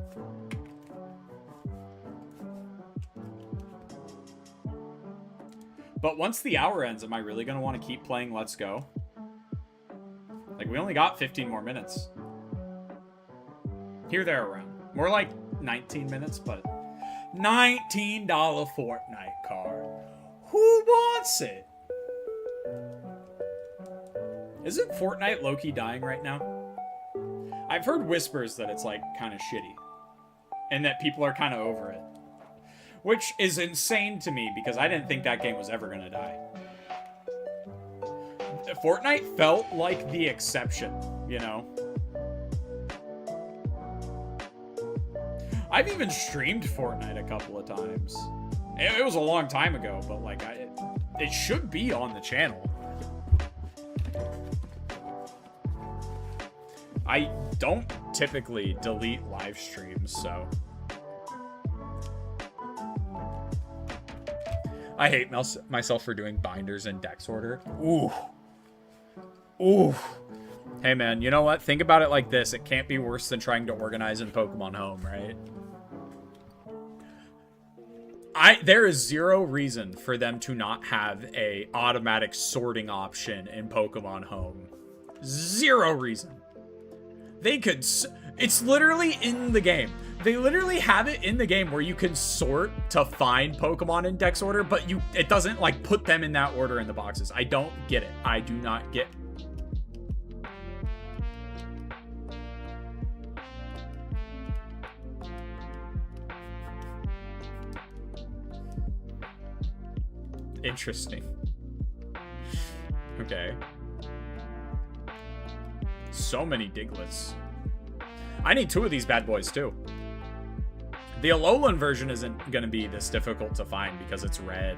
But once the hour ends, am I really going to want to keep playing Let's Go? Like, we only got 15 more minutes. Here, there, around. More like 19 minutes, but... $19 Fortnite card. Who wants it? Isn't Fortnite low-key dying right now? I've heard whispers that it's, like, kind of shitty. And that people are kind of over it. Which is insane to me, because I didn't think that game was ever going to die. Fortnite felt like the exception, you know? I've even streamed Fortnite a couple of times. It was a long time ago, but like, it should be on the channel. I don't typically delete live streams, so... I hate myself for doing binders in dex order. Ooh. Ooh. Hey, man, you know what? Think about it like this. It can't be worse than trying to organize in Pokemon Home, right? There is zero reason for them to not have a automatic sorting option in Pokemon Home. Zero reason. They could... It's literally in the game. They literally have it in the game where you can sort to find Pokemon in dex order, but it doesn't, like, put them in that order in the boxes. I don't get it. I do not get... Interesting. Okay. So many Digletts. I need 2 of these bad boys, too. The Alolan version isn't going to be this difficult to find because it's red.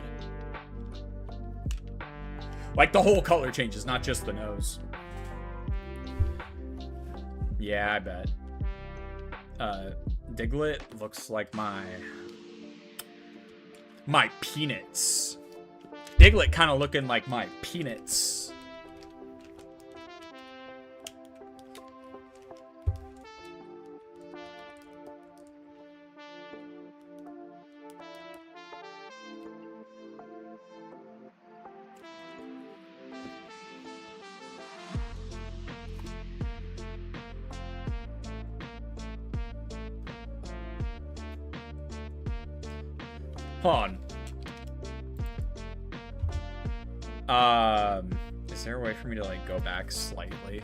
Like, the whole color changes, not just the nose. Yeah, I bet. Diglett looks like my peanuts. Diglett kind of looking like my peanuts. Hold on. Is there a way for me to, like, go back slightly?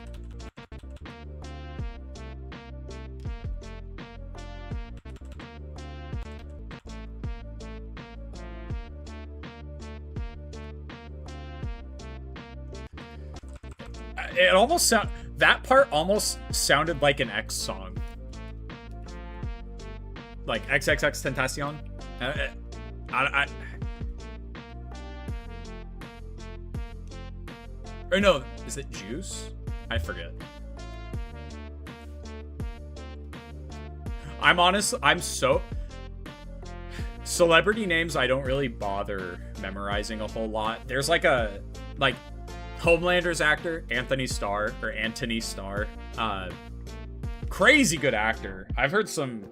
It almost that part almost sounded like an X song. Like XXX Tentacion. Or no, is it Juice? I forget. I'm so... Celebrity names I don't really bother memorizing a whole lot. There's like a... Like, Homelander's actor, Anthony Starr. Crazy good actor. I've heard some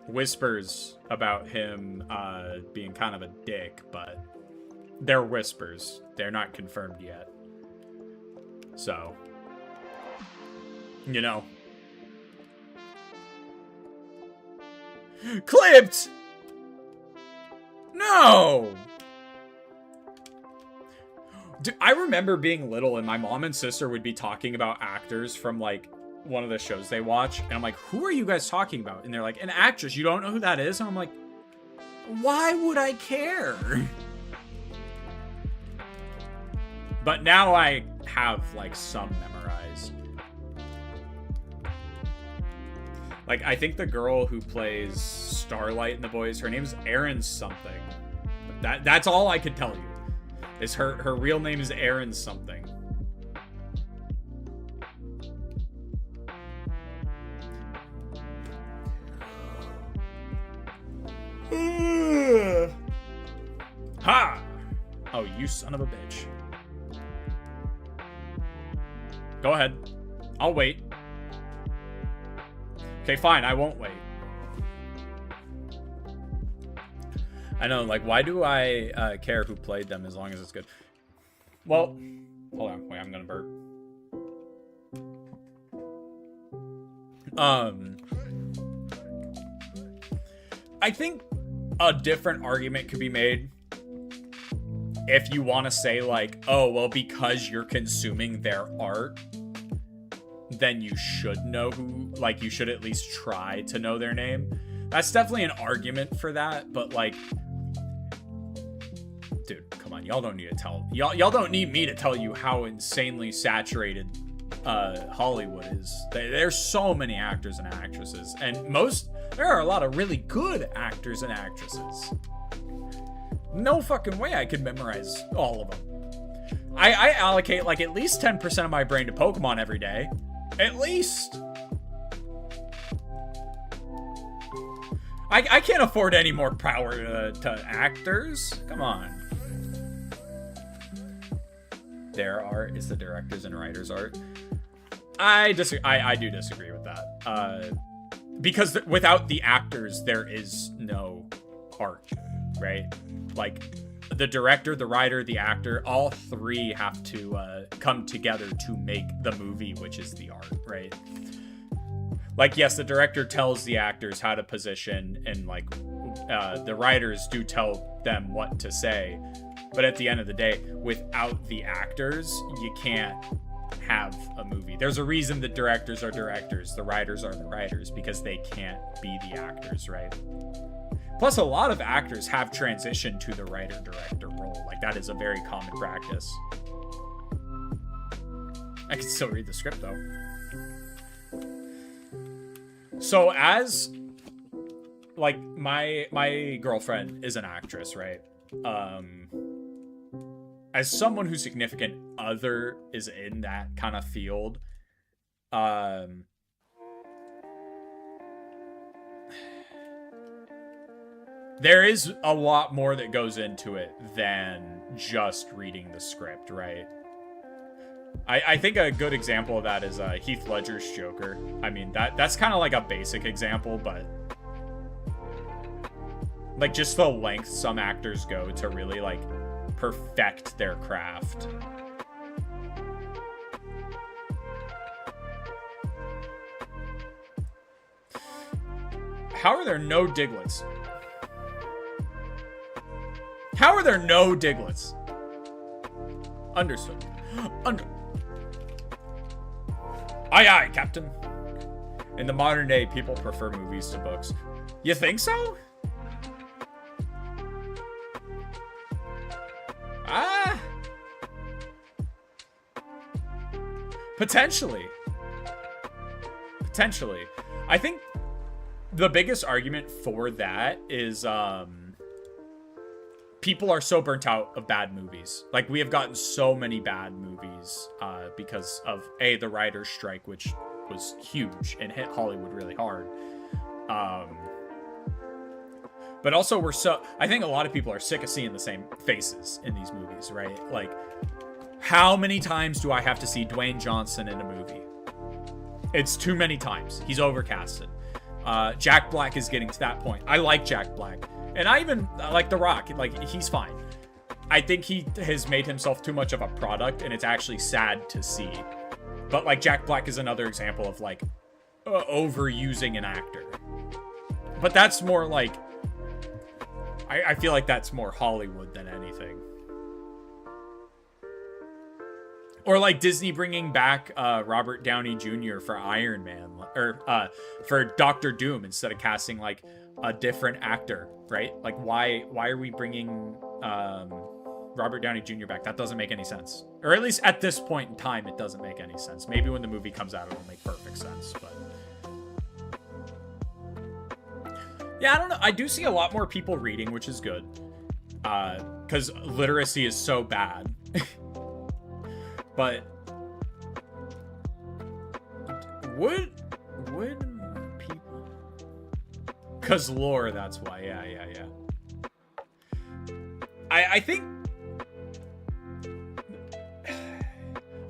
whispers about him being kind of a dick, but they're whispers. They're not confirmed yet. So, you know. Clipped! No! Dude, I remember being little and my mom and sister would be talking about actors from like one of the shows they watch, and I'm like, who are you guys talking about? And they're like, an actress. You don't know who that is? And I'm like, why would I care? But now I have like some memorized. Like, I think the girl who plays Starlight in The Boys, her name's Erin something. But that's all I could tell you. Is her real name is Erin something. Ha! Oh, you son of a bitch. Go ahead. I'll wait. Okay, fine. I won't wait. I know, like, why do I care who played them as long as it's good? Well, hold on. Wait, I'm gonna burp. I think a different argument could be made if you want to say, like, oh, well, because you're consuming their art, then you should know who, like, you should at least try to know their name. That's definitely an argument for that, but, like, dude, come on, y'all don't need to tell, y'all don't need me to tell you how insanely saturated Hollywood is. There's so many actors and actresses, and there are a lot of really good actors and actresses. No fucking way I could memorize all of them. I allocate like at least 10% of my brain to Pokemon every day. At least. I can't afford any more power to actors. Come on. Their art is the director's and writer's art. I do disagree with that. Because without the actors, there is no art, right? Like, the director, the writer, the actor, all three have to come together to make the movie, which is the art, right? Like, yes, the director tells the actors how to position, and, like, the writers do tell them what to say. But at the end of the day, without the actors, you can't have a movie. There's a reason the directors are directors, the writers are the writers, because they can't be the actors, right? Plus, a lot of actors have transitioned to the writer-director role. Like, that is a very common practice. I can still read the script, though. So, as, like, my girlfriend is an actress, right? As someone whose significant other is in that kind of field, there is a lot more that goes into it than just reading the script, right? I think a good example of that is Heath Ledger's Joker. I mean, that's kind of like a basic example, but like just the length some actors go to really like perfect their craft. How are there no Diglets? How are there no Diglets? Understood. Aye, aye, Captain. In the modern day, people prefer movies to books. You think so? Potentially. Potentially. I think the biggest argument for that is people are so burnt out of bad movies. Like, we have gotten so many bad movies because of the writer's strike, which was huge and hit Hollywood really hard. Um, but also I think a lot of people are sick of seeing the same faces in these movies, right? Like, how many times do I have to see Dwayne Johnson in a movie? It's too many times. He's overcasted. Jack Black is getting to that point. I like Jack Black. And I even like The Rock. Like, he's fine. I think he has made himself too much of a product, and it's actually sad to see. But, like, Jack Black is another example of, like, overusing an actor. But that's more, like... I feel like that's more Hollywood than anything. Or, like, Disney bringing back Robert Downey Jr. for Iron Man. Or for Doctor Doom instead of casting, like, a different actor, right? Like, why are we bringing... Robert Downey Jr. back? That doesn't make any sense. Or at least at this point in time, it doesn't make any sense. Maybe when the movie comes out, it'll make perfect sense, but... Yeah, I don't know. I do see a lot more people reading, which is good. Because literacy is so bad. But... Would people... Because lore, that's why. Yeah. I think...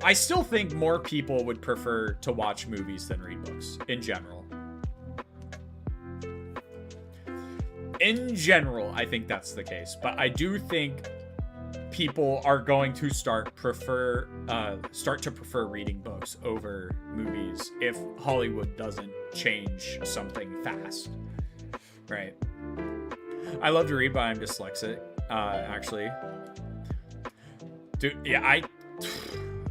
I still think more people would prefer to watch movies than read books, in general. In general, I think that's the case. But I do think people are going to start to prefer reading books over movies if Hollywood doesn't change something fast. Right? I love to read, but I'm dyslexic, actually. Dude, yeah,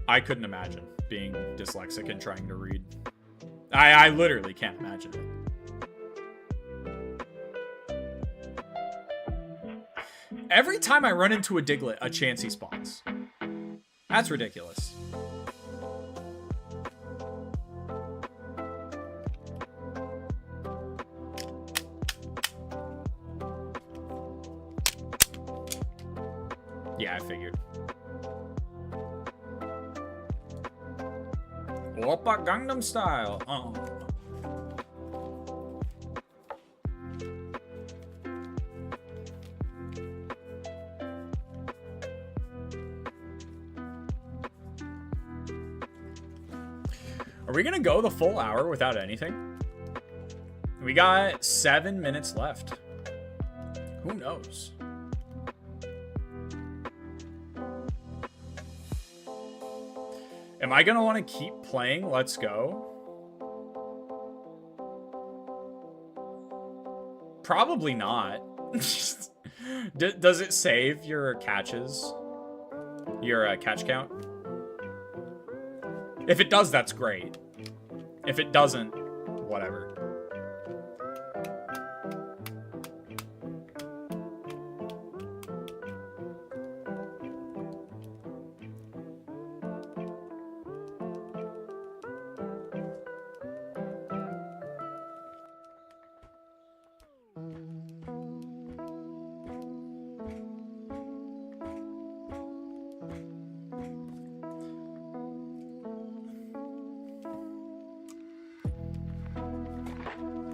I couldn't imagine being dyslexic and trying to read. I literally can't imagine it. Every time I run into a Diglett, a Chansey spawns. That's ridiculous. Yeah, I figured. Oppa Gangnam Style. Oh. Are we gonna go the full hour without anything? We got 7 minutes left. Who knows? Am I gonna want to keep playing Let's Go? Probably not. Does it save your catches? Your catch count? If it does, that's great. If it doesn't, whatever.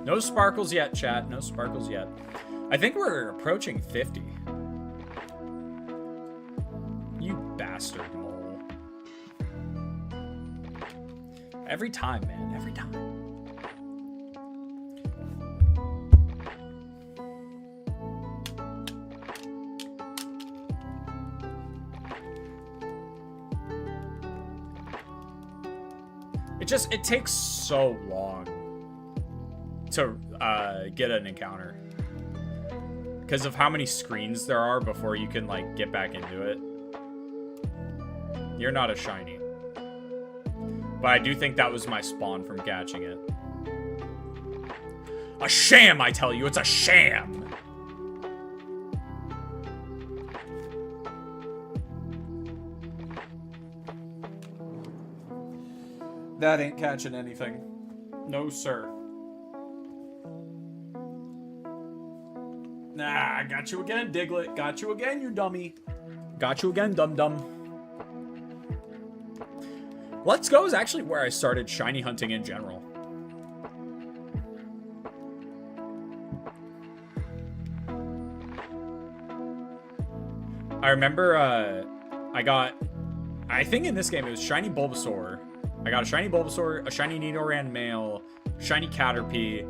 No sparkles yet, chat. No sparkles yet. I think we're approaching 50. You bastard mole. Every time, man. Every time. It takes so long to get an encounter because of how many screens there are before you can like get back into it. You're not a shiny, but I do think that was my spawn from catching it. A sham, I tell you, it's a sham. That ain't catching anything. No, sir. Nah, I got you again, Diglett. Got you again, you dummy. Got you again, dum-dum. Let's Go is actually where I started shiny hunting in general. I remember I think in this game it was shiny Bulbasaur. I got a shiny Bulbasaur, a shiny Nidoran male, shiny Caterpie.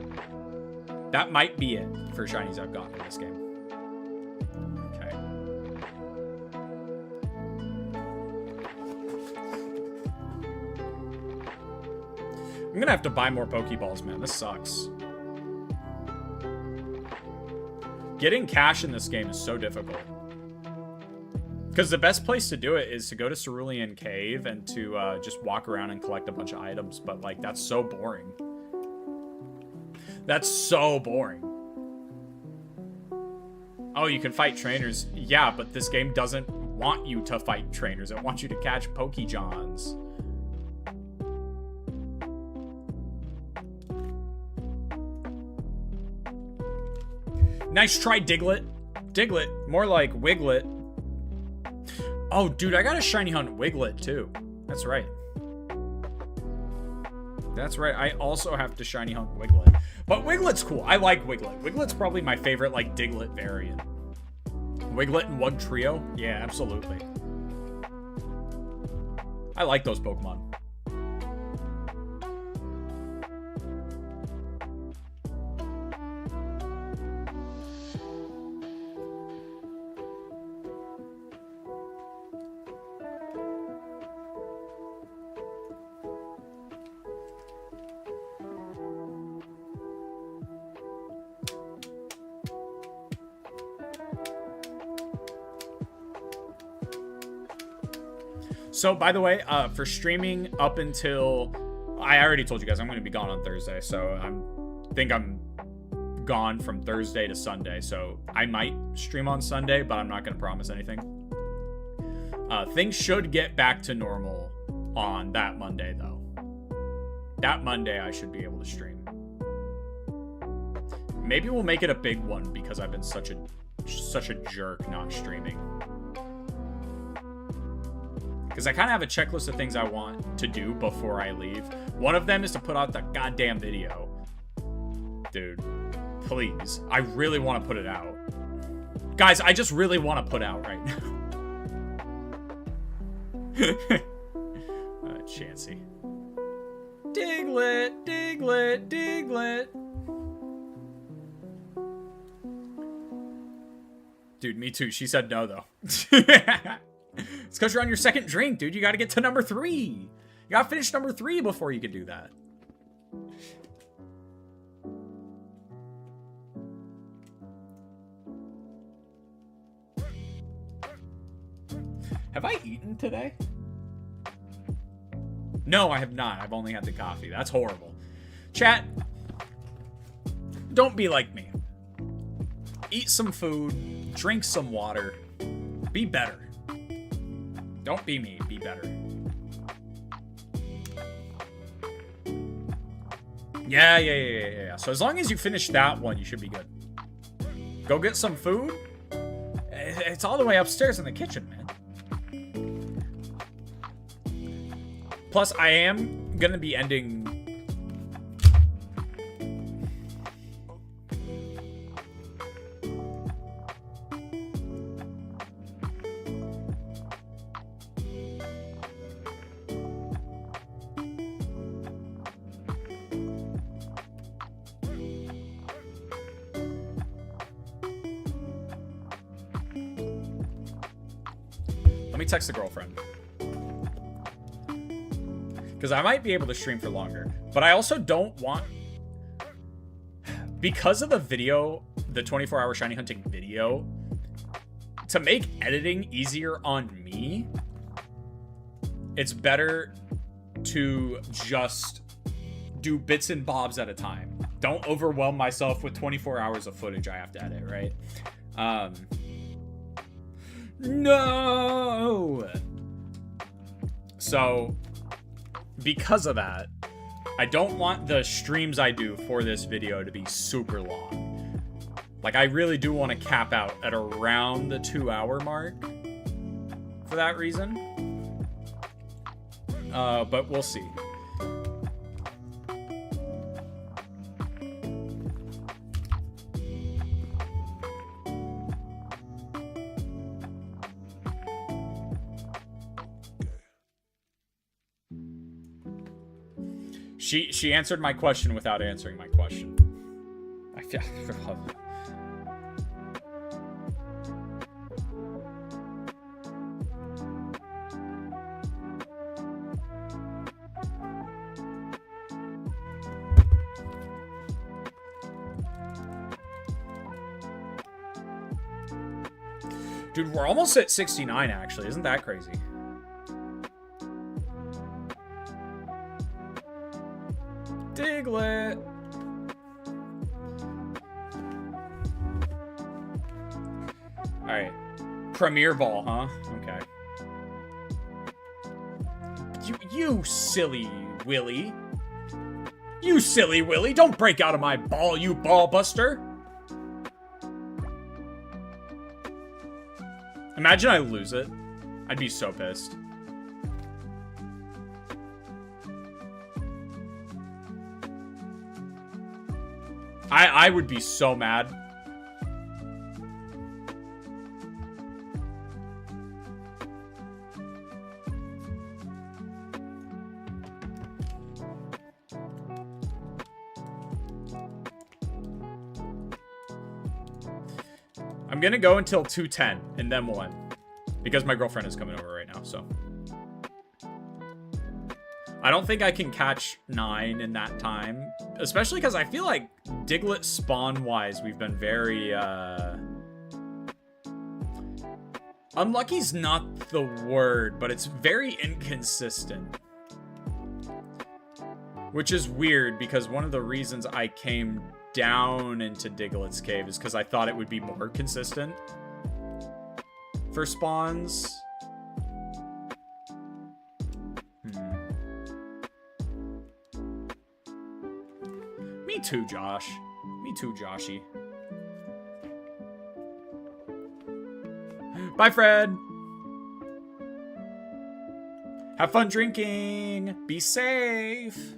That might be it for shinies I've gotten in this game. Okay. I'm gonna have to buy more Pokeballs, man. This sucks. Getting cash in this game is so difficult. Because the best place to do it is to go to Cerulean Cave and to just walk around and collect a bunch of items. But, like, that's so boring. That's so boring. Oh, you can fight trainers. Yeah, but this game doesn't want you to fight trainers. It wants you to catch Pokejohns. Nice try, Diglett. Diglett. More like Wiglet. Oh, dude, I got a shiny hunt Wiglet, too. That's right. That's right. I also have to shiny hunt Wiglet. But Wiglet's cool. I like Wiglet. Wiglet's probably my favorite, like, Diglett variant. Wiglet and Wug Trio? Yeah, absolutely. I like those Pokemon. So, by the way, for streaming up until... I already told you guys I'm going to be gone on Thursday, so I think I'm gone from Thursday to Sunday, so I might stream on Sunday, but I'm not going to promise anything. Things should get back to normal on that Monday, though. That Monday, I should be able to stream. Maybe we'll make it a big one, because I've been such a jerk not streaming. Because I kind of have a checklist of things I want to do before I leave. One of them is to put out the goddamn video. Dude, please. I really want to put it out. Guys, I just really want to put out right now. Chansey. Diglett, Diglett, Diglett. Dude, me too. She said no, though. It's because you're on your second drink, dude. You got to get to number 3. You got to finish number 3 before you can do that. Have I eaten today? No, I have not. I've only had the coffee. That's horrible. Chat, don't be like me. Eat some food. Drink some water. Be better. Don't be me, be better. Yeah. So as long as you finish that one, you should be good. Go get some food. It's all the way upstairs in the kitchen, man. Plus, I am gonna be ending... text the girlfriend, because I might be able to stream for longer, but I also don't want, because of the video, the 24-hour shiny hunting video, to make editing easier on me. It's better to just do bits and bobs at a time. Don't overwhelm myself with 24 hours of footage I have to edit, right? No! So, because of that, I don't want the streams I do for this video to be super long. Like, I really do want to cap out at around the 2-hour mark for that reason. But we'll see. She answered my question without answering my question. I feel... Dude, we're almost at 69, actually. Isn't that crazy? Diglett! Alright. Premier Ball, huh? Okay. You silly Willy. You silly Willy. Don't break out of my ball, you ball buster. Imagine I lose it. I'd be so pissed. I would be so mad. I'm gonna go until 2:10 and then we'll end. Because my girlfriend is coming over right now, so. I don't think I can catch 9 in that time. Especially because I feel like Diglett spawn-wise, we've been very, unlucky's not the word, but it's very inconsistent. Which is weird, because one of the reasons I came down into Diglett's cave is because I thought it would be more consistent for spawns. Me too, Josh. Me too, Joshy. Bye, Fred. Have fun drinking. Be safe.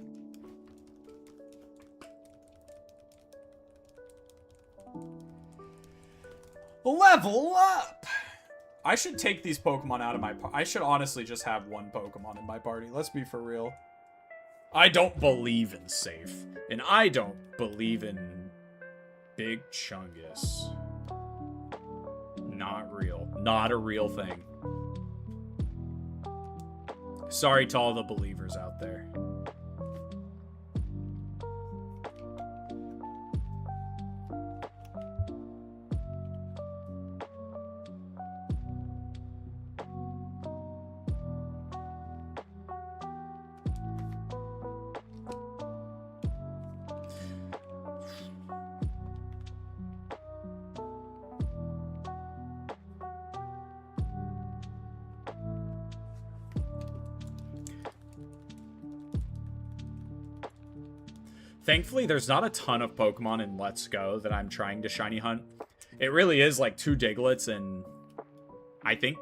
Level up! I should take these Pokemon out of my I should honestly just have one Pokemon in my party. Let's be for real. I don't believe in safe. And I don't believe in Big Chungus. Not real. Not a real thing. Sorry to all the believers out there. Thankfully, there's not a ton of Pokemon in Let's Go that I'm trying to shiny hunt. It really is like 2 Digletts and I think...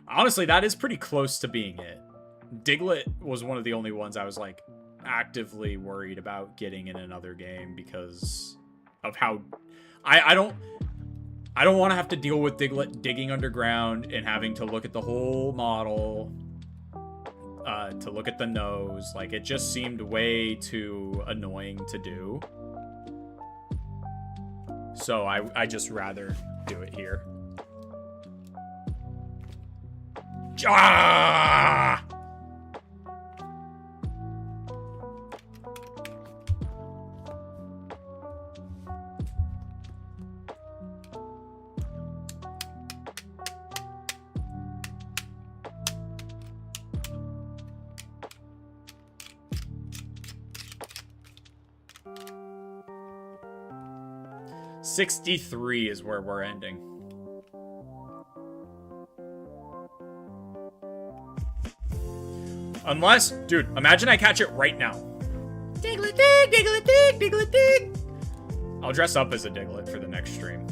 Honestly, that is pretty close to being it. Diglett was one of the only ones I was like actively worried about getting in another game because of how... I don't want to have to deal with Diglett digging underground and having to look at the whole model... to look at the nose. Like, it just seemed way too annoying to do. So I just rather do it here. Ah! 63 is where we're ending. Unless, dude, imagine I catch it right now. Diglett dig, Diglett dig, Diglett dig. I'll dress up as a Diglett for the next stream.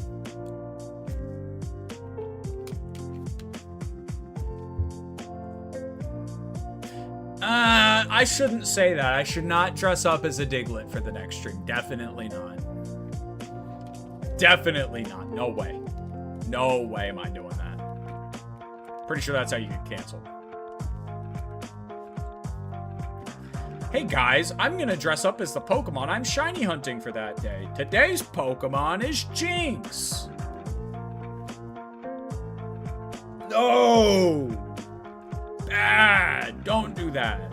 I shouldn't say that. I should not dress up as a Diglett for the next stream. Definitely not. Definitely not. No way. No way am I doing that. Pretty sure that's how you get canceled. Hey guys, I'm gonna dress up as the Pokemon I'm shiny hunting for that day. Today's Pokemon is Jinx. No! Bad! Don't do that.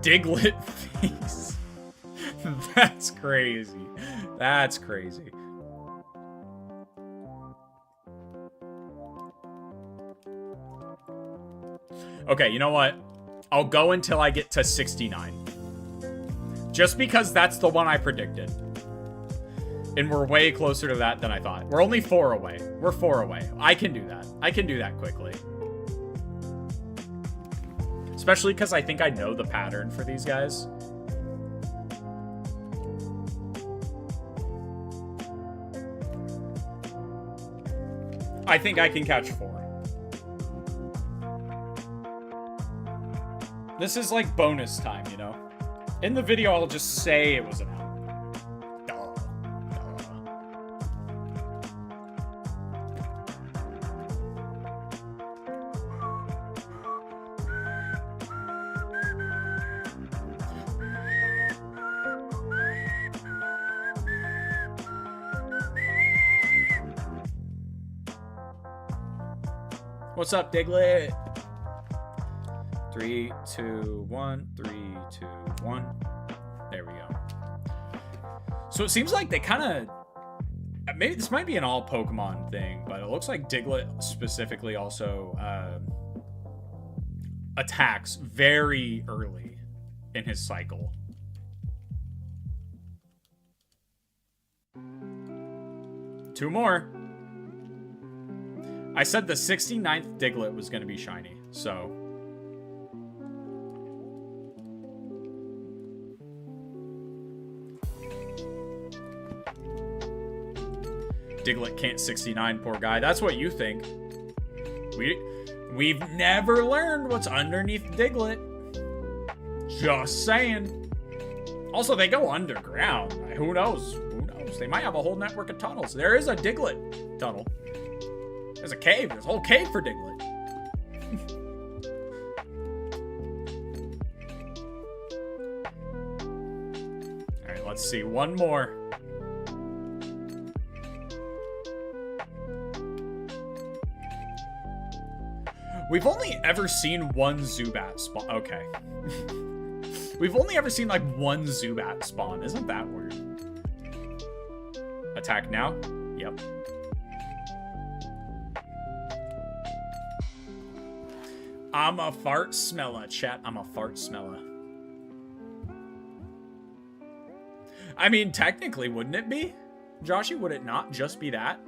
Diglett face. That's crazy. That's crazy. Okay, you know what? I'll go until I get to 69. Just because that's the one I predicted. And we're way closer to that than I thought. We're only 4 away. We're 4 away. I can do that. I can do that quickly. Especially because I think I know the pattern for these guys. I think I can catch 4. This is like bonus time, you know? In the video, I'll just say it was an L. What's up, Diglett? 3, 2, 1. 3, 2, 1. There we go. So it seems like they kind of... Maybe this might be an all Pokemon thing, but it looks like Diglett specifically also attacks very early in his cycle. Two more. I said the 69th Diglett was going to be shiny, so... Diglett can't 69, poor guy. That's what you think. We've never learned what's underneath Diglett. Just saying. Also, they go underground. Who knows? Who knows? They might have a whole network of tunnels. There is a Diglett tunnel. There's a cave. There's a whole cave for Diglett. Alright, let's see. One more. We've only ever seen one Zubat spawn. Okay. We've only ever seen like one Zubat spawn. Isn't that weird? Attack now? Yep. I'm a fart smeller, chat. I'm a fart smeller. I mean, technically, wouldn't it be? Joshy, would it not just be that?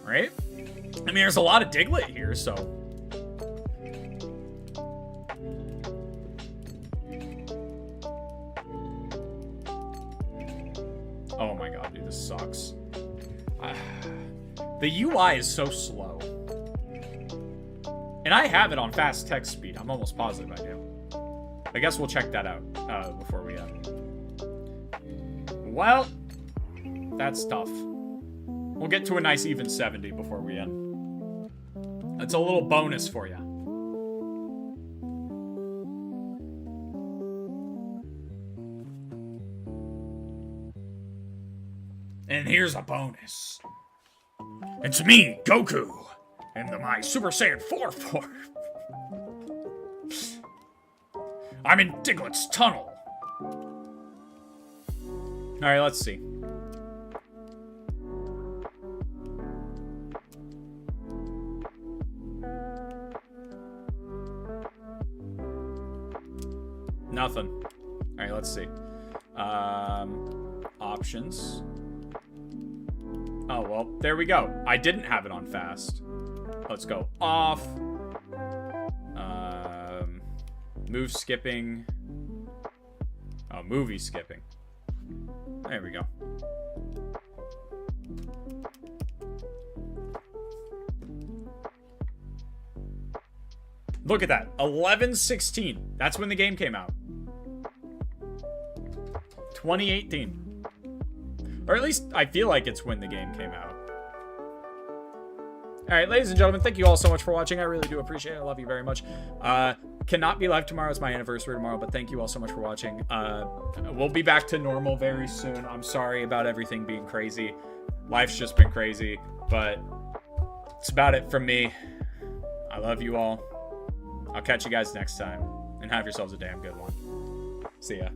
Right? I mean, there's a lot of Diglett here, so... Oh my god, dude, this sucks. The UI is so slow. And I have it on fast text speed. I'm almost positive I do. I guess we'll check that out before we end. Well, that's tough. We'll get to a nice even 70 before we end. That's a little bonus for you. And here's a bonus. It's me, Goku, and my Super Saiyan 4 form. I'm in Diglett's tunnel. Alright, let's see. Nothing. Alright, let's see. Options. Oh, well, there we go. I didn't have it on fast. Let's go off. Move skipping. Oh, movie skipping. There we go. Look at that. 11/16. That's when the game came out. 2018. Or at least I feel like it's when the game came out. All right, ladies and gentlemen, thank you all so much for watching. I really do appreciate it. I love you very much. Cannot be live tomorrow. It's my anniversary tomorrow, but thank you all so much for watching. We'll be back to normal very soon. I'm sorry about everything being crazy. Life's just been crazy, but it's about it from me. I love you all. I'll catch you guys next time, and have yourselves a damn good one. See ya.